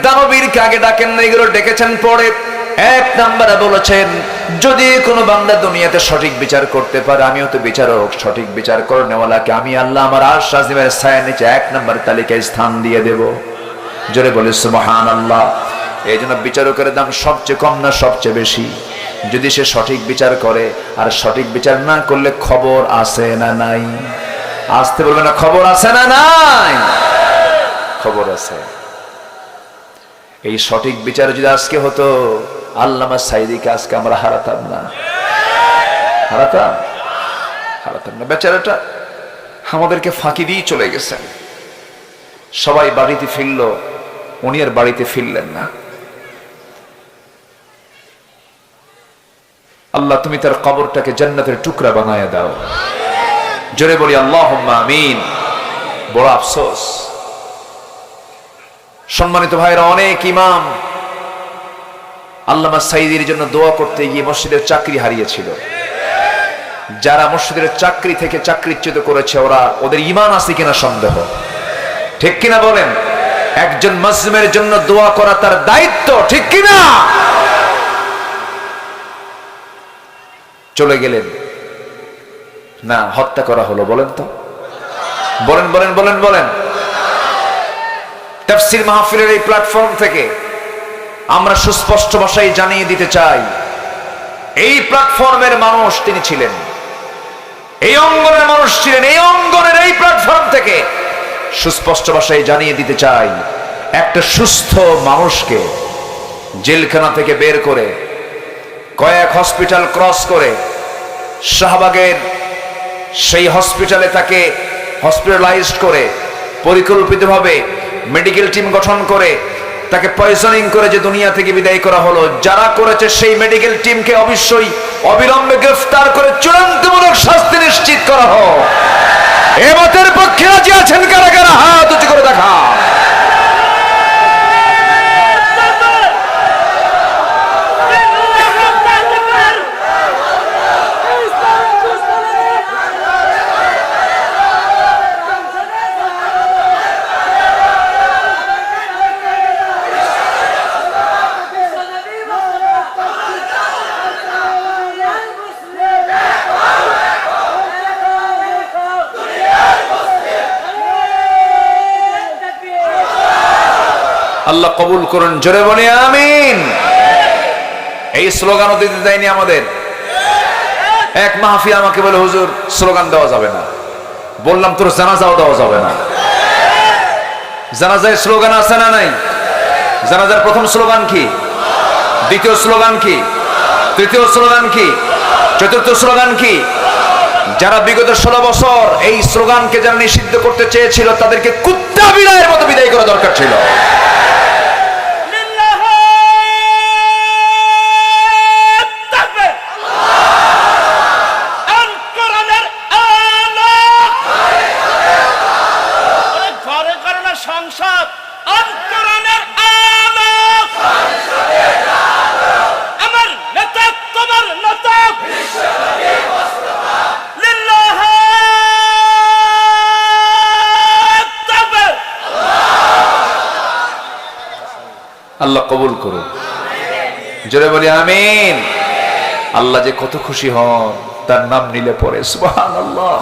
দানবীরকে আগে ডাকেন নাই, এগুলো ডেকেছেন পরে। 1 নাম্বারে বলেছেন, যদি কোনো বান্দা দুনিয়াতে সঠিক বিচার করতে পারে, আমিও তো বিচারক, সঠিক বিচার করনেওয়ালাকে আমি আল্লাহ আমার আরশ আজিমের ছায়ার নিচে 1 নাম্বার তালিকায় স্থান দিয়ে দেব। জোরে বলে সুবহানাল্লাহ। এই জন্য বিচারকের দাম সবচেয়ে কম না সবচেয়ে বেশি? যদি সে সঠিক বিচার করে। আর সঠিক বিচার না করলে খবর আছে না নাই? আসতে বলবে না, খবর আছে না নাই? খবর আছে। এই সঠিক বিচার যদি আজকে হতো, আল্লামা সাঈদীকে আজকে আমরা হারাতাম না? হারাতাম না। বেচারাটা আমাদেরকে ফাঁকি দিয়ে চলে গেছেন। সবাই বাড়িতে ফিরল, উনি আর বাড়িতে ফিরলেন না। আল্লাহ তুমি তার কবরটাকে জান্নাতের টুকরা বানায় দাও। জোরে বলি আল্লাহুম্মা আমিন। বড় আফসোস, সম্মানিত ভাইরা, অনেক ইমাম আল্লামা সাঈদীর জন্য দোয়া করতে গিয়ে মসজিদের চাকরি হারিয়েছিল। যারা মসজিদের চাকরি থেকে চাকরিচ্যুত করেছে ওদের ঈমান আছে কিনা সন্দেহ, ঠিক কিনা বলেন? একজন মুসলিমের জন্য দোয়া করা তার দায়িত্ব, ঠিক কিনা? চলে গেলেন না, হত্যা করা হলো। বলেন তো, বলেন বলেন বলেন বলেন। তাফসীর মাহফিলের এই প্ল্যাটফর্ম থেকে আমরা সুস্পষ্ট ভাষায় জানিয়ে দিতে চাই, এই প্ল্যাটফর্মের মানুষ তিনি ছিলেন, এই অঙ্গনের মানুষ ছিলেন। এই অঙ্গনের এই প্ল্যাটফর্ম থেকে সুস্পষ্ট ভাষায় জানিয়ে দিতে চাই, একটা সুস্থ মানুষকে জেলখানা থেকে বের করে কয়েক হসপিটাল ক্রস করে শাহবাগের সেই হসপিটালে তাকে হসপিটালাইজড করে পরিকল্পিতভাবে মেডিকেল টিম গঠন করে তাকে পয়জনিং করে যে দুনিয়া থেকে বিদায় করা হলো, যারা করেছে সেই মেডিকেল টিমকে অবশ্যই অবিলম্বে গ্রেফতার করে চূড়ান্তমূলক শাস্তি নিশ্চিত করা হোক। এ মতের পক্ষে রাজি আছেন কারা কারা? হাত উঁচু করে দেখা। আল্লাহ কবুল করুন। জোরে বলি আমিন। এই স্লোগানও দিতে দেয়নি আমাদের। এক মাহফিল আমাকে বলে, হুজুর স্লোগান দেওয়া যাবে না। বললাম তোর জানাজাও দেওয়া যাবে না। জানাজায় স্লোগান আছে না নাই? জানাজার প্রথম স্লোগান কি? দ্বিতীয় স্লোগান কি? তৃতীয় স্লোগান কি? চতুর্থ স্লোগান কি? যারা বিগত 16 বছর এই স্লোগানকে যারা নিষিদ্ধ করতে চেয়েছিল, তাদেরকে কুত্তা বিড়ালের মতো বিদায় করা দরকার ছিল। আল্লাহ কবুল করুন। জোরে বলি আমিন। আল্লাহ যে কত খুশি হন তার নাম নিলে পরে, সুবহানাল্লাহ।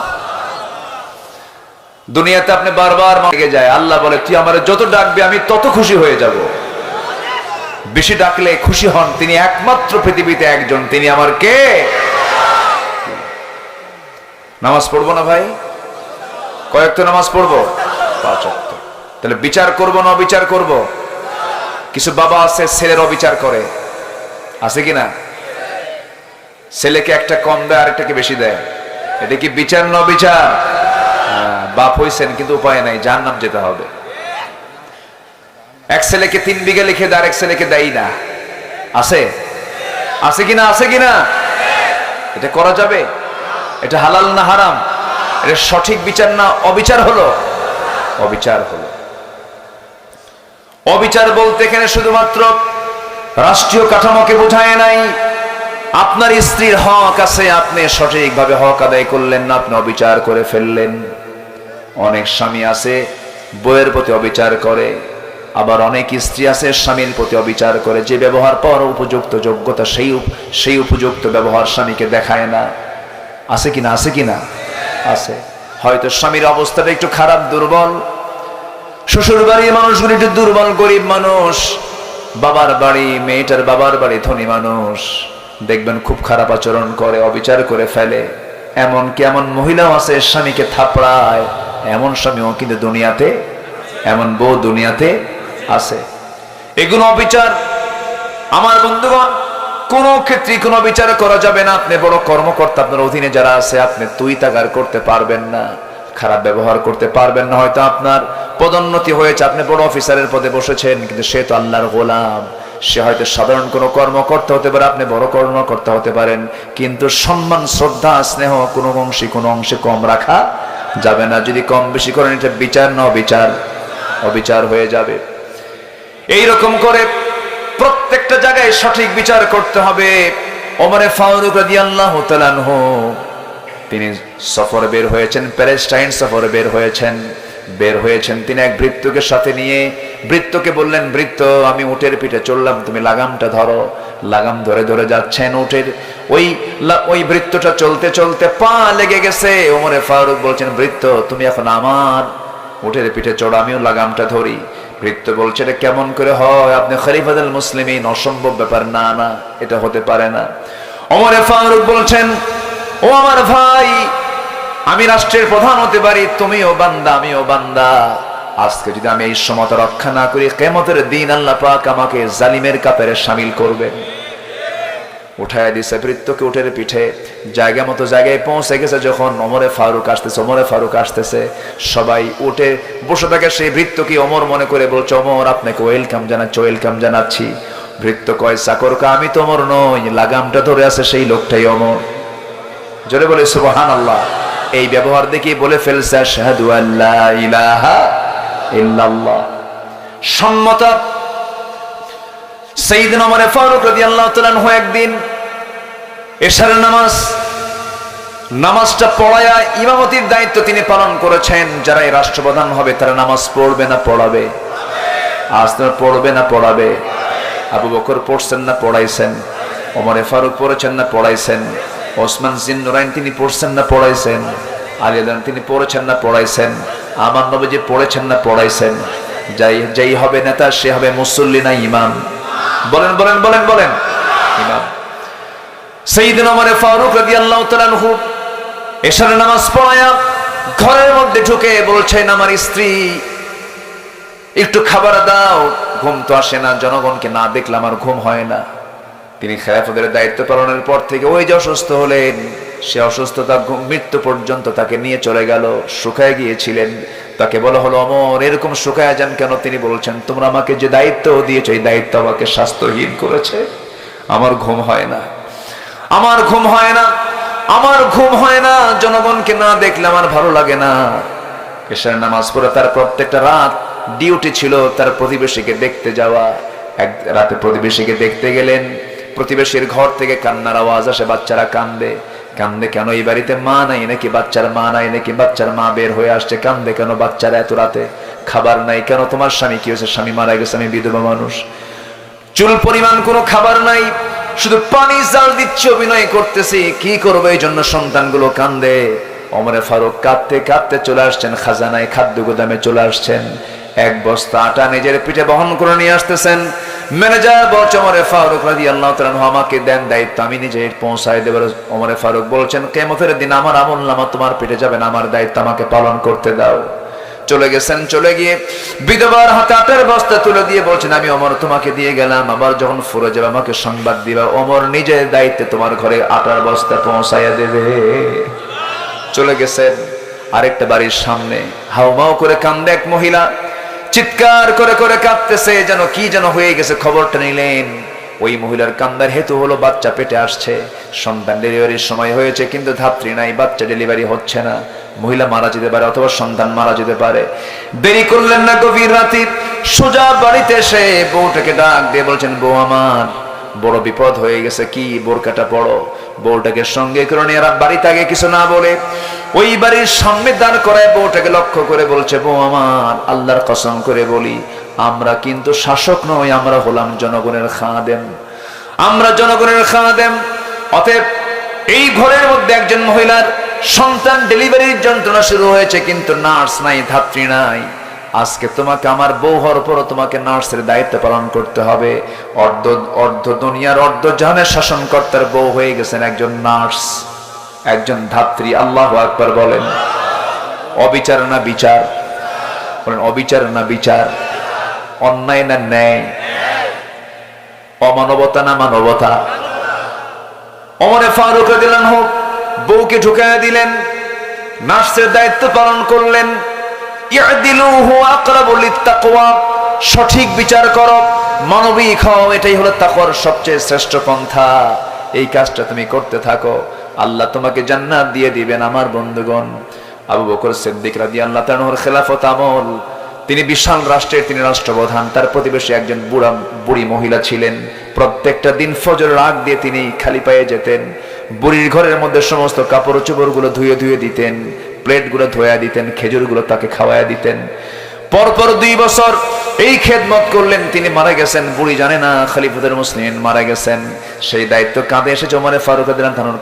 দুনিয়াতে আপনি বারবার মাগে যায়, আল্লাহ বলে তুই আমারে যত ডাকবি আমি তত খুশি হয়ে যাব। বেশি ডাকলে খুশি হন তিনি একমাত্র পৃথিবীতে একজন, তিনি আমার কে? নামাজ পড়বো না ভাই? কয়েকটা নামাজ পড়বো? 5 ওয়াক্ত। তাহলে বিচার করবো না অবিচার করব? কিছু বাবা আছে ছেলের অবিচার করে, আছে কিনা? ছেলেকে একটা কম দেয় আরেকটাকে বেশি দেয়, এটা কি বিচার না অবিচার? বাপ হইছেন কিন্তু উপায় নাই, জাহান্নাম যেতে হবে। এক ছেলেকে 3 বিঘা লিখে দেয়, আরেক ছেলেকে দেয় না, আছে? আছে কিনা? আছে কিনা? এটা করা যাবে? এটা হালাল না হারাম? এটা সঠিক বিচার না অবিচার হলো? অবিচার হলো। অবিচার বলতে এখানে শুধুমাত্র রাষ্ট্রীয় কাঠামোকে বোঝায় নাই। আপনার স্ত্রীর হক আছে, আপনি সঠিকভাবে হক আদায় করলেন না, আপনি অবিচার করে ফেললেন। অনেক স্বামী আছে বইয়ের প্রতি অবিচার করে, আবার অনেক স্ত্রী আছে স্বামীর প্রতি অবিচার করে। যে ব্যবহার পাওয়ার উপযুক্ত যোগ্যতা, সেই উপযুক্ত ব্যবহার স্বামীকে দেখায় না। আছে কিনা? আছে কিনা? আছে। হয়তো স্বামীর অবস্থাটা একটু খারাপ, দুর্বল, শ্বশুর বাড়ির মানুষগুলি একটু দুর্বল, গরিব মানুষ, বাবার বাড়ি, মেয়েটার বাবার বাড়ি ধনী মানুষ, দেখবেন খুব খারাপ আচরণ করে, অবিচার করে ফেলে। এমনকি এমন মহিলাও আছে স্বামীকে থাপড়ায়, এমন স্বামীও কিন্তু দুনিয়াতে, এমন বউ দুনিয়াতে আছে। এগুলো অবিচার। আমার বন্ধুগণ, কোনো ক্ষেত্রে কোনো বিচার করা যাবে না। আপনি বড় কর্মকর্তা, আপনার অধীনে যারা আছে আপনি তুই তাগার করতে পারবেন না, খারাপ ব্যবহার করতে পারবেন না। হয়তো আপনার পদোন্নতি হয়েছে, আপনি বড় অফিসারের পদে বসেছেন, কিন্তু সে তো আল্লাহর গোলাম। সে হয়তো সাধারণ কোনো কর্মকর্তা হতে পারে, আপনি বড় কর্মকর্তা হতে পারেন, কিন্তু সম্মান, শ্রদ্ধা, স্নেহ কোনো অংশে কম রাখা যাবে না। যদি কম বেশি করেন এটা বিচার না অবিচার হয়ে যাবে। এইরকম করে প্রত্যেকটা জায়গায় সঠিক বিচার করতে হবে। ওমরে ফারুক রাদিয়াল্লাহু তাআলা আনহু তিনি সফরে বের হয়েছেন, প্যালেস্টাইন সফরে বের হয়েছেন। তিনি এক ভৃত্যকে সাথে নিয়ে ভৃত্যকে বললেন, ভৃত্য আমি উটের পিঠে চললাম, তুমি লাগামটা ধরো। লাগাম ধরে ধরে যাচ্ছেন, উটের ওই ভৃত্যটা চলতে চলতে পা লেগে গেছে। ওমরে ফারুক বলছেন, ভৃত্য তুমি এখন আমার উটের পিঠে চড়ো, আমিও লাগামটা ধরি। ভৃত্য বলছে, এটা কেমন করে হয়? আপনি খলিফাতুল মুসলিমিন, অসম্ভব ব্যাপার। না না, এটা হতে পারে না। ওমরে ফারুক বলছেন, ও আমার ভাই, আমি রাষ্ট্রের প্রধান হতে পারি, তুমিও বান্দা আমিও বান্দা। আজকে যদি আমি এই সমতা রক্ষা না করি, কিয়ামতের দিন আল্লাহ পাক আমাকে জালিমের কাতারে শামিল করবেন। উঠায় দিছে ভৃত্যকে উটের পিঠে, জায়গা মতো জায়গায় পৌঁছে গেছে। যখন ওমরে ফারুক আসতেছে, সবাই উঠে বসে থাকে। সেই ভৃত্যকে ওমর মনে করে বলছে, ওমর আপনাকে ওয়েলকাম জানাচ্ছি। ভৃত্য কয়, চাকরকা আমি তো ওমর নই, লাগামটা ধরে আছে সেই লোকটাই ওমর। জোরে বলে সুবহানাল্লাহ। এই ব্যবহার দেখে বলে ফেলছে, আশহাদু আল্লা ইলাহা ইল্লাল্লাহ। সম্মতা সাইয়েদনা ওমর ফারুক রাদিয়াল্লাহু তাআলা আনহু একদিন এশার নামাজটা পড়ায়া ইমামতির দায়িত্ব তিনি পালন করেছেন। যারা এই রাষ্ট্রপ্রধান হবে তারা নামাজ পড়বে না পড়াবে? আজ তারা পড়বে না পড়াবে? আবু বকর পড়ছেন না পড়াইছেন? ওমর ফারুক পড়েছেন না পড়াইছেন? ওসমান জিন্নুরাইন তিনি পড়ছেন না পড়াইছেন? আলী তিনি পড়েছেন না পড়াইছেন? আমার নবীজি পড়েছেন না পড়াইছেন? যাই হবে নেতা সে হবে মুসল্লি না ইমাম? বলেন বলেন বলেন বলেন। ইমাম। সাইয়েদনা ওমর ফারুক রাদিয়াল্লাহু তাআলা আনহু এশার নামাজ পড়ায়া ঘরের মধ্যে ঢুকে বলছেন, আমার স্ত্রী একটু খাবার দাও, ঘুম তো আসে না, জনগণকে না দেখলে আমার ঘুম হয় না। তিনি খেলাফতের দায়িত্ব পালনের পর থেকে ওই যে অসুস্থ হলেন, সে অসুস্থতা মৃত্যু পর্যন্ত তাকে নিয়ে চলে গেল, শুকায় গিয়েছিলেন। তাকে বলা হলো, ওমর এরকম শুকায় যান কেন? তিনি বলছেন, তোমরা আমাকে যে দায়িত্ব দিয়েছো এই দায়িত্ব আমাকে স্বাস্থ্যহীন করেছে। আমার ঘুম হয় না, জনগণকে না দেখলে আমার ভালো লাগে না। এশার নামাজ পড়ে তার প্রত্যেকটা রাত ডিউটি ছিল তার প্রতিবেশীকে দেখতে যাওয়া। এক রাতে প্রতিবেশীকে দেখতে গেলেন, প্রতিবেশীর ঘর থেকে কান্নার আওয়াজ আসে, বাচ্চারা কান্দে কেন? এই বাড়িতে মা নাই নাকি? বাচ্চার মা নাই নাকি? বাচ্চার মা বের হয়ে আসছে, কান্দে কেন বাচ্চারা এত রাতে? খাবার নাই কেন? তোমার স্বামী কি হয়েছে? স্বামী মারা গেছে, আমি বিধবা মানুষ। চুল পরিমাণ কোনো খাবার নাই, শুধু পানি জাল দিচ্ছে, অভিনয় করতেছি, কি করবো? এই জন্য সন্তানগুলো কান্দে। ওমর ফারুক কাঁদতে কাঁদতে চলে আসছেন খাজানায়, খাদ্য গোদামে চলে আসছেন। এক বস্তা আটা নিজের পিঠে বহন করে নিয়ে আসতেছেন। ম্যানেজার বলছে, ওমর ফারুক রাদিয়াল্লাহু তাআলা আনহু আমাকে দেন দায়িত্ব, আমি নিজে পৌঁছায় দেব। ওমর ফারুক বলছেন, কিয়ামতের দিন আমার আমলনামা তোমার পিঠে যাবে না, আমার দায়িত্ব আমাকে পালন করতে দাও। চলে গেছেন, চলে গিয়ে বিধবার হাতে আটার বস্তা তুলে দিয়ে বলছেন, আমি ওমর তোমাকে দিয়ে গেলাম, আবার যখন ফুরে যাবে আমাকে সংবাদ দিবা। ওমর নিজের দায়িত্বে তোমার ঘরে আটার বস্তা পৌঁছাইয়া দেবে। চলে গেছেন আরেকটা বাড়ির সামনে, হাউমাউ করে কান্দে এক মহিলা, চিৎকার করে করে কাঁদতেছে, যেন কি যেন হয়ে গেছে। খবরটা নিলেন। ওই মহিলার কান্দার হেতু হলো বাচ্চা পেটে আসছে, সন্তান ডেলিভারির সময় হয়েছে, কিন্তু ধাত্রী নাই, বাচ্চা ডেলিভারি হচ্ছে না। মহিলা মারা যেতে পারে অথবা সন্তান মারা যেতে পারে। দেরি করলেন না, গভীর রাতে সোজা বাড়িতে এসে বউটাকে ডাক দিয়ে বলছেন, বউ আমার বড় বিপদ হয়ে গেছে। কি? বোরকাটা পড়ো। বউটাকে সঙ্গে করে নিয়ে বাড়িতে আগে কিছু না বলে ওই বাড়ির সামনে দাঁড় করায় বউটাকে লক্ষ্য করে বলছে, বউ আমার আল্লাহর কসম করে বলি, আমরা কিন্তু শাসক নই, আমরা হলাম জনগণের খাদেম, অতএব এই ঘরের মধ্যে একজন মহিলার সন্তান ডেলিভারির যন্ত্রণা শুরু হয়েছে, কিন্তু নার্স নাই, ধাত্রী নাই। আজকে তোমাকে আমার বউ হওয়ার পরও তোমাকে নার্সের দায়িত্ব পালন করতে হবে। অর্ধ দুনিয়ার অর্ধ জাহানের শাসনকর্তার বউ হয়ে গেছেন একজন নার্স, একজন ধাত্রী। আল্লাহু আকবার বলেন। অবিচার না বিচার? বলেন অবিচার না বিচার? অন্যায় না ন্যায়? অমানবতা না মানবতা? ওমরে ফারুক রাদিয়াল্লাহু আনহু বউকে ঢুকায়া দিলেন, নার্সের দায়িত্ব পালন করলেন। ইয়াদিলু হুয়া আকরাবু লিত্তাকওয়া, সঠিক বিচার করো, মানবিক হও, এটাই হলো তাকওয়ার সবচেয়ে শ্রেষ্ঠ পন্থা। এই কাজটা তুমি করতে থাকো, আল্লাহ তোমাকে জান্নাত দিয়ে দিবেন। আমার বন্ধুগণ, আবু বকর সিদ্দিক রাদিয়াল্লাহু তাআলার খেলাফত আমল, তিনি বিশাল রাষ্ট্রের তিনি রাষ্ট্রপ্রধান, তার প্রতিবেশী একজন বুড়ি মহিলা ছিলেন। প্রত্যেকটা দিন ফজরের আগ দিয়ে তিনি খালি পায়ে যেতেন, বুড়ির ঘরের মধ্যে সমস্ত কাপড় চোপড়গুলো ধুয়ে ধুয়ে দিতেন, প্লেটগুলো ধোয়া দিতেন, খেজুরগুলো তাকে খাওয়ায়া দিতেন। পরপর 2 বছর এই খেদমত করলেন, তিনি মারা গেছেন। বুড়ি জানে না খলিফাতুল মুসলিমিন মারা গেছেন। সেই দায়িত্ব কাঁধে এসেছে ওমরে ফারুক রাদিয়াল্লাহু আনহুর,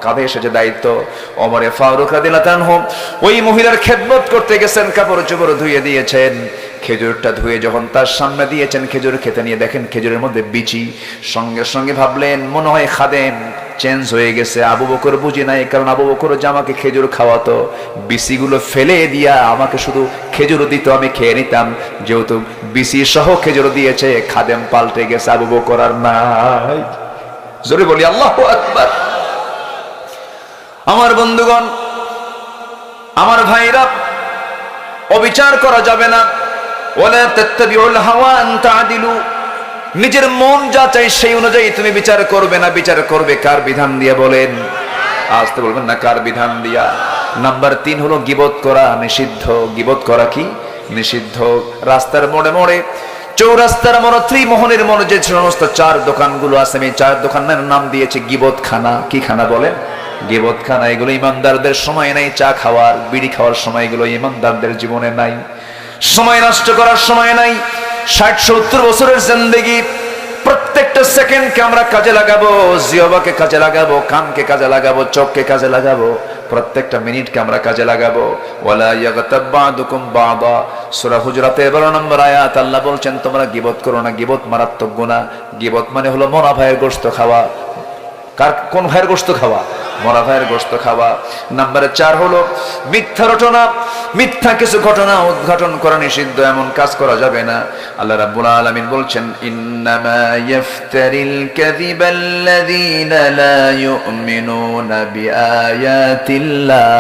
কাঁধে এসেছে দায়িত্ব ওমরে ফারুক রাদিয়াল্লাহু আনহু। ওই মহিলার খেদমত করতে গেছেন, কাপড় চোপড় ধুয়ে দিয়েছেন, খেজুরটা ধুয়ে যখন তার সামনে দিয়েছেন, খেজুর খেতে নিয়ে দেখেন খেজুরের মধ্যে বিচি। সঙ্গে সঙ্গে ভাবলেন মনে হয় খাদেম চেঞ্জ হয়ে গেছে। আবু বকর বুঝি নাই, কারণ আবু বকর যে আমাকে খেজুর খাওয়াতো, বিসিগুলো ফেলে দিয়া আমাকে শুধু খেজুর দিত, আমি খেয়ে নিতাম। যেহেতু বিসি সহ খেজুর দিয়েছে, খাদেম পাল্টে গেছে, আবু বকর আর নাই। জোরে বলি আল্লাহু আকবার। আমার বন্ধুগণ, আমার ভাইরা, অবিচার করা যাবে না। ওয়ালা তাত্তাবিউল হাওয়া আন তা'দিলু, নিজের মন যা চাই সেই অনুযায়ী তুমি বিচার করবে না। বিচার করবে কার বিধান দিয়ে বলেন? আসতে বলবেন না, কার বিধান দিয়া? নাম্বার 3 হলো গীবত করা নিষিদ্ধ। গীবত করা কি? নিষিদ্ধ। রাস্তার মোড়ে মোড়ে, চৌরাস্তার মোড়ে, ত্রিমোহনের মোড়ে যে সমস্ত 4 দোকানগুলো আছে, আমি 4 দোকানের নাম দিয়েছি গীবত খানা। কি খানা বলেন? গীবত খানা। এগুলো ইমানদারদের সময় নাই চা খাওয়ার, বিড়ি খাওয়ার সময়, এগুলো ইমানদারদের জীবনে নাই। সময় নষ্ট করার সময় নাই। 60-70 বছরের জিন্দেগি, প্রত্যেকটা সেকেন্ডকে আমরা কাজে লাগাবো, জিহ্বাকে কাজে লাগাবো, কানকে কাজে লাগাবো, চোখকে কাজে লাগাবো, প্রত্যেকটা মিনিটকে আমরা কাজে লাগাবো। ওয়ালা ইয়াগতাব বা'দুকুম বা'দা, সূরা হুজরাতের 12 নম্বর আয়াত, আল্লাহ বলছেন তোমরা গীবত করো না। গীবত মারাত্মক গুনাহ। গীবত মানে হলো মরা ভাইয়ের গোশত খাওয়া। কোন ভাইয়ের গোশত খাওয়া? মরা ভাইয়ের গোশত খাওয়া। নাম্বার 4 হলো মিথ্যা রটনা। মিথ্যা কিছু ঘটনা উদ্ঘাটন করা নিষিদ্ধ, এমন কাজ করা যাবে না। আল্লাহ রাব্বুল আলামিন বলছেন, ইন্নামা ইয়াফতারিল কাযিবাল্লাযীনা লা ইউমিনুনা বিআয়াতিল্লাহ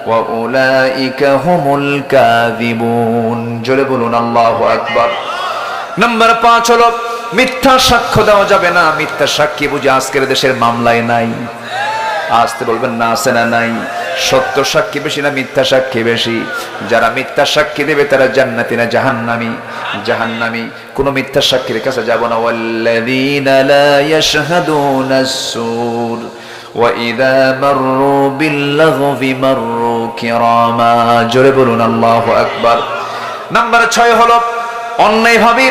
ওয়া উলাইকা হুমুল কাযিবুন। জোরে বলুন আল্লাহু আকবার। নাম্বার 5 হলো মিথ্যা সাক্ষ্য দেওয়া যাবে না। মিথ্যা সাক্ষী বুঝি আজকের দেশের মামলায় নাই? আসতে বলবেন না, আছে না নাই? সত্য সাক্ষী বেশি না মিথ্যা সাক্ষী বেশি? যারা মিথ্যা সাক্ষী দেবে তারা জান্নাতি না জাহান্নামী? জাহান্নামী। কোন মিথ্যা সাক্ষীর কাছে যাব না। ওয়াল্লাযীনা লা ইয়াশহাদুনাস সুর ওয়া ইযা মাররু বিল্লাগবি মাররু কিরামা। জোরে বলুন আল্লাহু আকবার। নাম্বার 6 হলো অন্যায়ভাবে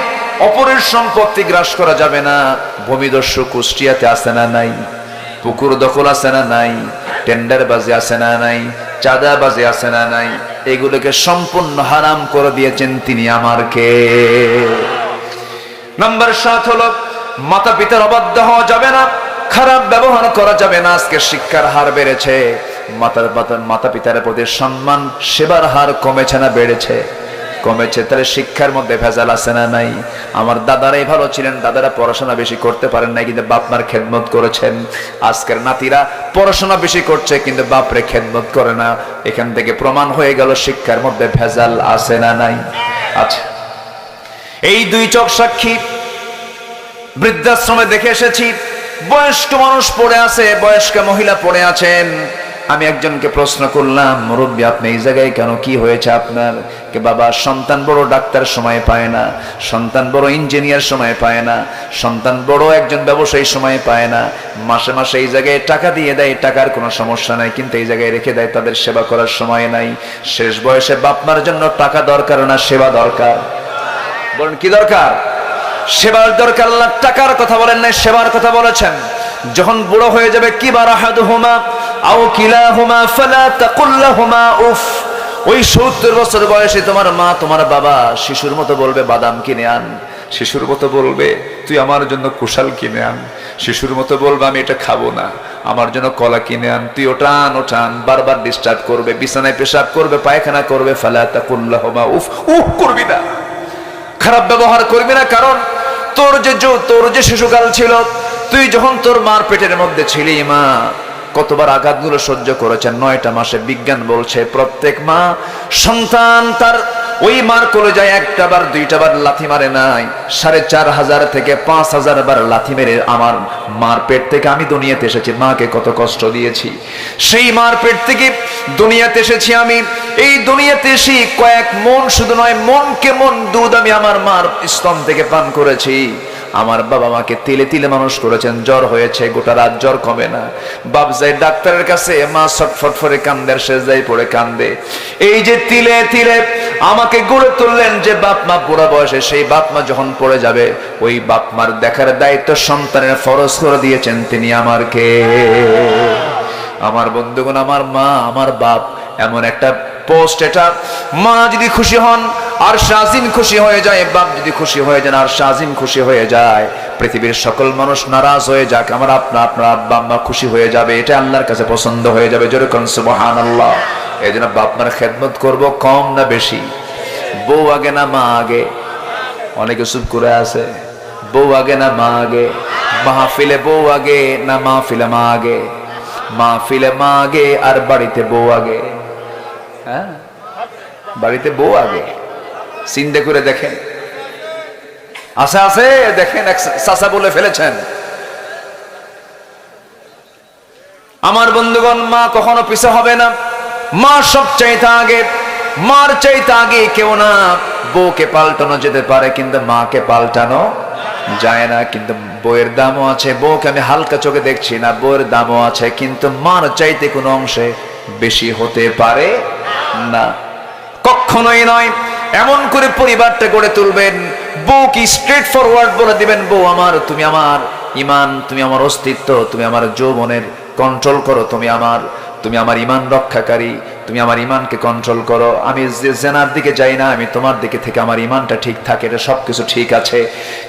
অপরের সম্পত্তি গ্রাস করা যাবে না। ভূমিদস্যু কুষ্টিয়াতে আছে না নাই? পুকুর দখল আছে না নাই? টেন্ডারবাজি আছে না নাই? চাঁদাবাজি আছে না নাই? এগুলোকে সম্পূর্ণ হারাম করে দিয়েছেন তিনি আমার কে? নাম্বার 7 হলো মাতা পিতার অবাধ্য হওয়া যাবে না, খারাপ ব্যবহার করা যাবে না। আজকে শিক্ষার হার বেড়েছে, মাতা পিতার প্রতি সম্মান, সেবার হার কমেছে না বেড়েছে? কমেছে। তাহলে শিক্ষার মধ্যে ভেজাল আছে না নাই? আমার দাদারাই ভালো ছিলেন, দাদারা পড়াশোনা বেশি করতে পারেন নাই, কিন্তু বাপ মার খেদমত করেছেন। আজকের নাতিরা পড়াশোনা বেশি করছে কিন্তু বাপরে খেদমত করে না। এখান থেকে প্রমাণ হয়ে গেল শিক্ষার মধ্যে ভেজাল আছে না নাই? আচ্ছা, এই 2 চোখ সাক্ষী। বৃদ্ধাশ্রমে দেখে এসেছি, বয়স্ক মানুষ পড়ে আছে, বয়স্ক মহিলা পড়ে আছেন। আমি একজনকে প্রশ্ন করলাম, মুরব্বী আপনি এই জায়গায় কেন, কি হয়েছে আপনার? কে বাবা, সন্তান বড় ডাক্তার সময় পায় না, সন্তান বড় ইঞ্জিনিয়ার সময় পায় না, সন্তান বড় একজন ব্যবসায়ী সময় পায় না। মাসে মাসে এই জায়গায় টাকা দিয়ে দেয়, টাকার কোনো সমস্যা নাই, কিন্তু এই জায়গায় রেখে দেয়, তাদের সেবা করার সময় নাই। শেষ বয়সে বাপমার জন্য টাকা দরকার না সেবা দরকার? বলেন কি দরকার? সেবার দরকার। আল্লাহ টাকার কথা বলেন নাই, সেবার কথা বলেছেন। যখন বুড়ো হয়ে যাবে, কিবার আহাদুহুমা আও কিলাহুমা ফালা তাকুল লাহুমা উফ। ওই 70 বছর বয়সে তোমার মা তোমার বাবা শিশুর মতো বলবে বাদাম কিনে আন, শিশুর মতো বলবে তুই আমার জন্য কুশাল কিনে আন, শিশুর মতো বলবে আমি এটা খাবো না, আমার জন্য কলা কিনে আন, তুই ওঠান ওঠান, বারবার ডিস্টার্ব করবে, বিছানায় পেশাব করবে, পায়খানা করবে। ফালা তাকুল লাহুমা উফ, উফ করবি না, খারাপ ব্যবহার করবি না। কারণ তোর যে শিশুকাল ছিল, তুই যখন তোর মার পেটের মধ্যে ছিলি মা কতবার আঘাতগুলো সহ্য করেছেন। 9টা মাসে বিজ্ঞান বলছে প্রত্যেক মা সন্তান তার ওই মার কলেজায় 1টা বার 2টা বার লাথি মারে নাই, 4500 থেকে 5000 বার লাথি মেরে আমার মার পেট থেকে আমি দুনিয়াতে এসেছি। মাকে কত কষ্ট দিয়েছি, সেই মার পেট থেকে দুনিয়াতে এসেছি আমি। এই দুনিয়াতে এসে কয়েক মন, শুধু নয় মনকে মন দুধ আমি আমার মার স্তন থেকে পান করেছি। আমার বাবা মাকে তিলে তিলে মানুষ করেছেন, জ্বর হয়েছে গোটা রাত জ্বর কমে না, বাপ যায় ডাক্তারের কাছে, মা ছটফট করে কান্দে, সেজদায় পড়ে কান্দে। এই যে তিলে তিলে আমাকে গড়ে তুললেন যে বাপ মা বুড়া বয়সে, সেই বাপ মা যখন পড়ে যাবে ওই বাপ মার দেখার দায়িত্ব সন্তানের ফরজ করে দিয়েছেন তিনি আমারকে। আমার বন্ধুগণ, আমার মা আমার বাপ এমন একটা পোস্ট, এটা মা যদি খুশি হন আর শাজিম খুশি হয়ে যায়, বাপ যদি খুশি হয়ে যান আর শাজিম খুশি হয়ে যায়, পৃথিবীর সকল মানুষ নারাজ হয়ে যাক, আমার আপনার আব্বা আম্মা খুশি হয়ে যাবে, এটা আল্লাহর কাছে পছন্দ হয়ে যাবে। জোরে কোন সুবহানাল্লাহ। এই জন্য বাপ মার খেদমত করবো, কম না বেশি? বউ আগে না মা আগে? অনেকে চুপ করে আছে, বউ আগে না মা আগে? মাহফিলে বউ আগে না মাহফিলে মা আগে? মাহফিলে মা আগে আর বাড়িতে বউ আগে? হ্যাঁ, বাড়িতে বউ আগে। চিন্তা করে দেখেন, আছে আছে দেখেন, চাচা বলে ফেলেছেন। আমার বন্ধুগণ, মা কখনো পিছে হবে না, মা সব চাইতে আগে। মার চাইতে আগে কেউ না। বউকে পাল্টানো যেতে পারে কিন্তু মাকে পাল্টানো যায় না। কিন্তু বউয়ের দামও আছে, বউকে আমি হালকা চোখে দেখছি না, বউয়ের দামও আছে, কিন্তু মার চাইতে কোনো অংশে বেশি হতে পারে না, কখনোই নয়। এমন করে পরিবারটা গড়ে তুলবেন, বউকে স্ট্রেট ফরওয়ার্ড বলে দিবেন, বউ আমার, তুমি আমার ইমান, তুমি আমার অস্তিত্ব, তুমি আমার যৌবনের কন্ট্রোল করো, তুমি আমার ইমান রক্ষাকারী, তুমি আমার ইমানকে কন্ট্রোল করো। আমি যে জেনার দিকে যাই না, আমি তোমার দিকে থেকে আমার ইমানটা ঠিক থাকে, এটা সবকিছু ঠিক আছে।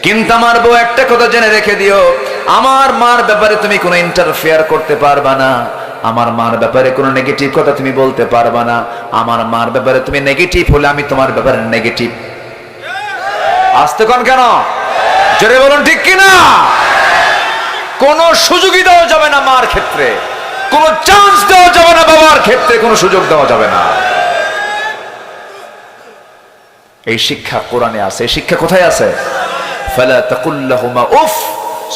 কিন্তু আমার বউ একটা কথা জেনে রেখে দিও, আমার মার ব্যাপারে তুমি কোনো ইন্টারফেয়ার করতে পারবা না, আমার মার ব্যাপারে কোনো নেগেটিভ কথা তুমি বলতে পারবা না। আমার মার ব্যাপারে তুমি নেগেটিভ হলে আমি তোমার ব্যাপারে নেগেটিভ। আসতে কোন কেন? জোরে বলুন ঠিক কিনা? কোনো সুযোগই দেওয়া যাবে না মার ক্ষেত্রে, কোনো চান্স দেওয়া যাবে না বাবার ক্ষেত্রে, কোনো সুযোগ দেওয়া যাবে না। এই শিক্ষা কোরআনে আছে। এই শিক্ষা কোথায় আছে? ফালা তাকুল লাহুমা উফ।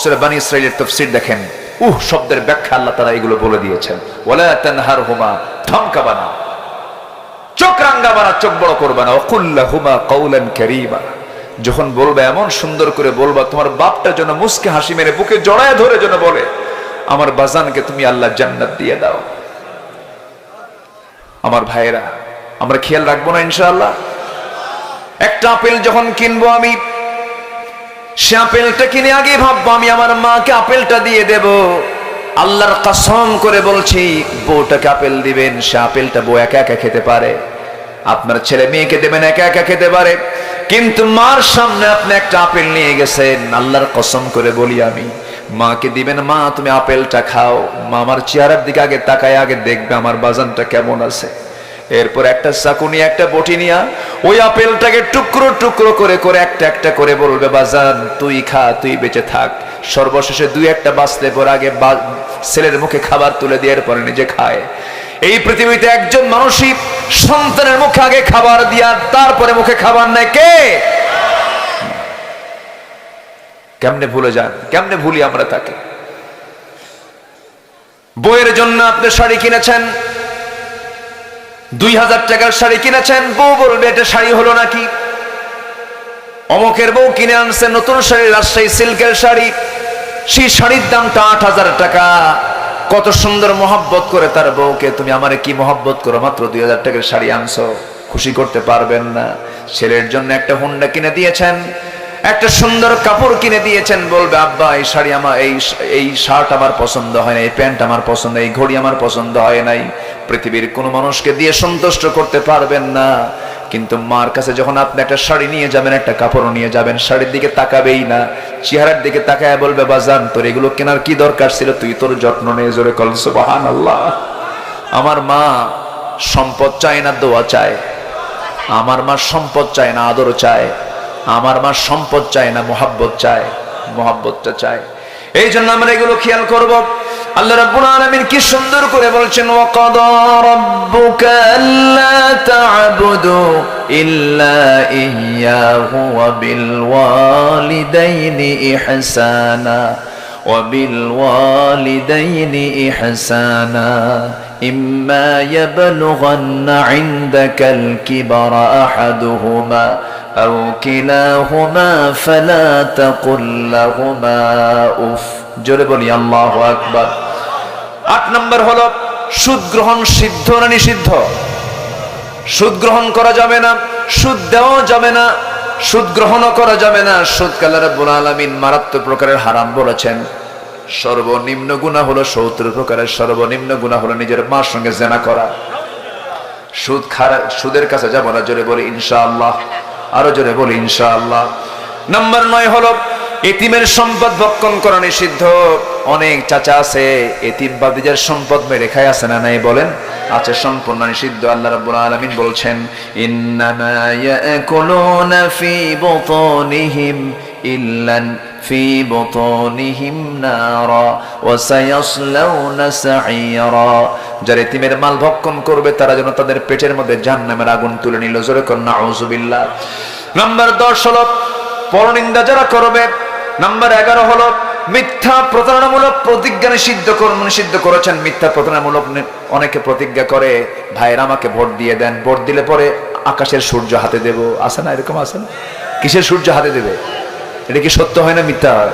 সূরা বনী ইসরাঈলের তাফসীর দেখেন, উহ শব্দের ব্যাখ্যা আল্লাহ তাআলা এগুলো বলে দিয়েছেন। ওয়ালা তানহারহুমা, ধমকাবা না, চোখ রাঙ্গাবা না, চোখ বড় করবা না। ওয়াকুল লাহুমা কাওলান কারীমা, যখন বলবে এমন সুন্দর করে বলবা, তোমার বাপটা যেন মুস্কে হাসি মেরে বুকে জড়ায় ধরে যেন বলে, আমার বাজানকে তুমি আল্লাহ জান্নাত দিয়ে দাও। আমার ভাইয়েরা, আমরা খেয়াল রাখবো না ইনশাআল্লাহ? একটা আপেল যখন কিনবো আমি, সে আপেলটা কিনে আগে ভাববো আমি আমার মাকে আপেলটা দিয়ে দেব। আল্লাহর কসম করে বলছি, বউটাকে আপেল দিবেন, সে আপেলটা বউ একা একা খেতে পারে, আপনার ছেলে মেয়েকে দেবেন একা একা খেতে পারে, কিন্তু মার সামনে আপনি একটা আপেল নিয়ে গেছেন, আল্লাহর কসম করে বলি আমি, মাকে দিবেন, মা তুমি আপেলটা খাও। মা আমার চেহারার দিকে আগে তাকায়, আগে দেখবে আমার বাজানটা কেমন আছে। এরপর একটা চাকুনি একটা বটি নিয়া ওই আপেলটাকে টুকরো টুকরো করে করে একটা একটা করে বলবে, বাজান তুই খা, তুই বেঁচে থাক। সর্বশেষে 2-1টা বাঁচলে পর আগে ছেলের মুখে খাবার তুলে দিয়ে এরপরে নিজে খায়। এই পৃথিবীতে একজন মানুষই সন্তানের মুখে আগে খাবার দিয়া তারপরে মুখে খাবার নেয় কে? কেমনে ভুলে যান, কেমনে ভুলি আমরা তাকে? বউয়ের জন্য আপনি শাড়ি কিনেছেন, 2000 টাকার শাড়ি কিনেছেন, বউ বলবে এটা শাড়ি হলো নাকি? অমুকের বউ কিনে আনছে নতুন শাড়ি, রাজশাহী সিল্কের শাড়ি, সেই শাড়ির দামটা 8000 টাকা। কত সুন্দর মহব্বত করে তার বউকে, তুমি আমারে কি মহব্বত করো, মাত্র 2000 টাকার শাড়ি আনছো, খুশি করতে পারবেন না। ছেলের জন্য একটা হুন্ডা কিনে দিয়েছেন, একটা সুন্দর কাপড় কিনে দিয়েছেন, বলবে আব্বা এই শাড়ি আমার, এই শার্ট আমার পছন্দ হয় না, এই প্যান্ট আমার পছন্দ, এই ঘড়ি আমার পছন্দ হয় নাই। পৃথিবীর কোনো মানুষকে দিয়ে সন্তুষ্ট করতে পারবেন না, কিন্তু মার কাছে যখন আপনি একটা শাড়ি নিয়ে যাবেন, একটা কাপড় নিয়ে যাবেন, শাড়ির দিকে তাকাবেই না, চেহারার দিকে তাকায় বলবে, বাজান তোর এগুলো কেনার কি দরকার ছিল, তুই তোর যত্ন নিয়ে। জোরে কল সুবহানাল্লাহ। আমার মা সম্পদ চায় না, দোয়া চায়। আমার মা সম্পদ চায় না, আদর চায়। আমার মা সম্পদ চায় না, মোহাব্বত চায়, মোহাব্বতটা চায়। এই জন্য আমরা এগুলো খেয়াল করব। আল্লাহ রাব্বুল আলামিন কি সুন্দর করে বলছেন, ওয়া ক্বাদা রাব্বুকা আল্লা তা'বুদু ইল্লা ইয়্যাহু ওয়া বিল ওয়ালিদাইনি ইহসানা وبالوالدين إحسانا إما يبلغن عندك الكبر أحدهما أو كلاهما فلا تقل لهما أف জোরে বলি আল্লাহু আকবার। 8 নম্বর হলো সুদ গ্রহণ সিদ্ধ না নিষিদ্ধ? সুদ গ্রহণ করা যাবে না, সুদ দেওয়া যাবে না, সুদ গ্রহণও করা যাবে না। সুদকে আল্লাহ রাব্বুল আলামিন মারাত্মক প্রকারের হারাম বলেছেন। সর্বনিম্ন গুনাহ হলো 70 প্রকারের সর্বনিম্ন গুনাহ হলো নিজের মার সঙ্গে জিনা করা। সুদের কাছে যাব না, জোরে বলি ইনশাআল্লাহ, আরো জোরে বলি ইনশাআল্লাহ। নাম্বার 9 হলো এতিমের সম্পদ ভক্ষণ করা নিষিদ্ধ। অনেক চাচা আছে এতিম বাদীদের সম্পদ মেরে খায়, আছে না নাই বলেন? আছে, সম্পূর্ণ নিষিদ্ধ। আল্লাহ রাব্বুল আলামিন বলছেন, ইন্নামা ইয়াকুলুনা ফি বুতুনিহিম ইল্লান ফি বুতুনিহিম নারা ওয়া সায়াসলাউনা সাঈরা। যারা এতিমের মাল ভক্ষণ করবে তারা যেন তাদের পেটের মধ্যে জাহান্নামের আগুন তুলে নিল। জোরে কোন নাউযুবিল্লাহ। নাম্বার 10 হলো পরনিন্দা যারা করবে। নাম্বার 11 হলো মিথ্যা প্রতারণামূলক প্রতিজ্ঞা নিষিদ্ধ করেছেন। মিথ্যা প্রতারণামূলক অনেকে প্রতিজ্ঞা করে, ভাইরা আমাকে ভোট দিয়ে দেন, ভোট দিলে পরে আকাশের সূর্য হাতে দেব। আছে না এরকম? আছে না? কিসের সূর্য হাতে দেবে? এটা কি সত্য হয় না মিথ্যা হয়?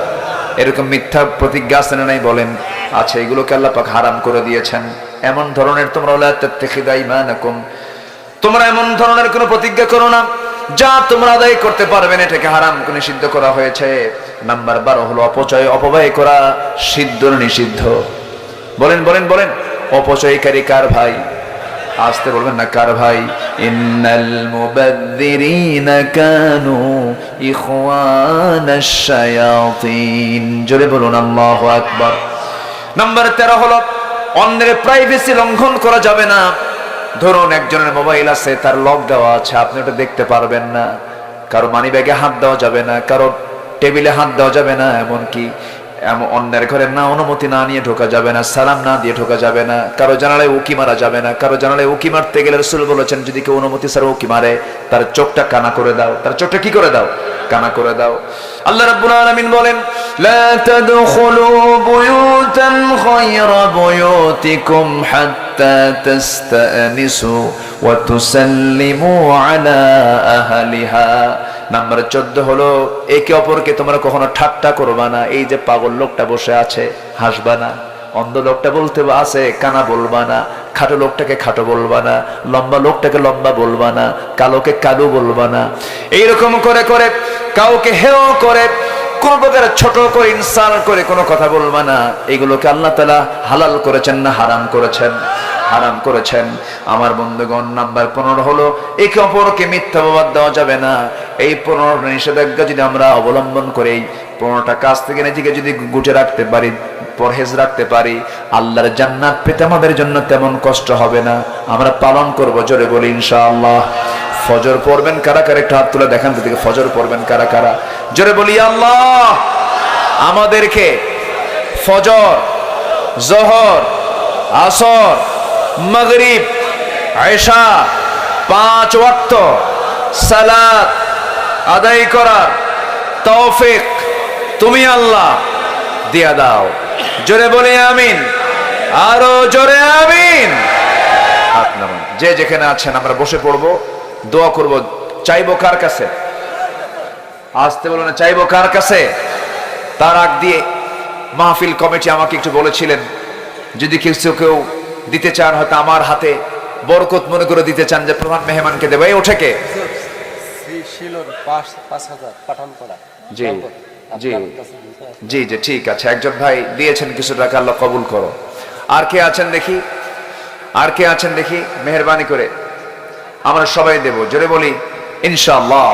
এরকম মিথ্যা প্রতিজ্ঞা আছে না নাই বলেন? আছে। এগুলোকে আল্লাহ পাক হারাম করে দিয়েছেন। এমন ধরনের তোমরা লা তাত্তাখিযু ঈমানাকুম, তোমরা এমন ধরনের কোনো প্রতিজ্ঞা করো না যা তোমরা আদায় করতে পারবে না, এটাকে হারাম করে নিষিদ্ধ করা হয়েছে। নাম্বার 12 হলো অপব্যয় করা সিদ্ধ নিষিদ্ধ। বলেন বলেন বলেন, অপচয়কারী কার ভাই? আসতে বলবেন না, কার ভাই? ইন্নাল মুবাযযিরিনা কানু ইখওয়ানাশ শায়াতিন। জোরে বলুন আল্লাহু আকবার। নাম্বার 13 হলো অন্যের প্রাইভেসি লঙ্ঘন করা যাবে না। ধরুন একজনের মোবাইল আছে, তার লক দেওয়া আছে, আপনি ওটা দেখতে পারবেন না। কারো মানিব্যাগে হাত দেওয়া যাবে না, কারো টেবিলে হাত দেওয়া যাবে না, এমনকি অন্যের ঘরে না অনুমতি না নিয়ে ঢোকা যাবে না, সালাম না দিয়ে ঢোকা যাবে না, কারো জানালায় উকি মারা যাবে না। কারো জানালায় উকি মারতে গেলে রাসূল বলেছেন, যদি কেউ অনুমতি ছাড়া উকি মারে তার চোখটা কানা করে দাও। তার চোখটা কি করে দাও? কানা করে দাও। আল্লাহ রাব্বুল আলামিন বলেন, লা তাদখুলু বুয়ুতান গায়রা বুয়ুতিকুম হাত্তা তাস্তানিসু ওয়া তুসাল্লিমু আলা আহলিহা। নাম্বার 14 হলো একে অপরকে তোমরা কখনো ঠাট্টা করবা না। এই যে পাগল লোকটা বসে আছে, হাসবা না। অন্ধ লোকটা বলতে আছে, কানা বলবা না। খাটো লোকটাকে খাটো বলবা না, লম্বা লোকটাকে লম্বা বলবা না, কালোকে কালো বলবা না। এইরকম করে করে কাউকে হেয় করে, কোন প্রকার ছোট করে ইনসাল্ট করে কোনো কথা বলবা না। এগুলোকে আল্লাহ তাআলা হালাল করেছেন না হারাম করেছেন? হারাম করেছেন। আমার বন্ধুগণ, নাম্বার 15 হলো একে অপরকে মিথ্যা অপবাদ দেওয়া যাবে না। এই 15 নিষেধাজ্ঞা যদি আমরা অবলম্বন করে 15টা কাজ থেকে নিজেকে যদি গুটে রাখতে পারি, পরহেজ রাখতে পারি, আল্লাহর জান্নাত পেতে আমাদের জন্য তেমন কষ্ট হবে না। আমরা পালন করব, জোরে বলি ইনশাআল্লাহ। ফজর পড়বেন কারা কারা? একটু হাত তুলে দেখান তো দেখি, ফজর পড়বেন কারা কারা? জোরে বলি আল্লাহ। আমাদেরকে ফজর, যোহর, আসর, মাগরিব, ইশা 5 ওয়াক্ত সালাত আদায় করার তৌফিক তুমি আল্লাহ দিয়া দাও। জোরে বলি আমিন, আরো জোরে আমিন। হাত নামান। যে যেখানে আছেন আমরা বসে পড়বো, দোয়া করব। চাইবো কার কাছে? আসতে বলো না, চাইবো কার কাছে? তার আগ দিয়ে মাহফিল কমিটি আমাকে একটু বলেছিলেন, যদি কেউ দিতে চান, হয়তো আমার হাতে বরকত মনে করে দিতে চান, যে প্রধান মেহমানকে দেবো। এই ওঠে কে? জি জি জি জি, ঠিক আছে। একজন ভাই দিয়েছেন কিছু টাকা, আল্লাহ কবুল করো। আর কে আছেন দেখি? আর কে আছেন দেখি? মেহেরবানি করে আমরা সবাই দেব। জোরে বলি ইনশাআল্লাহ।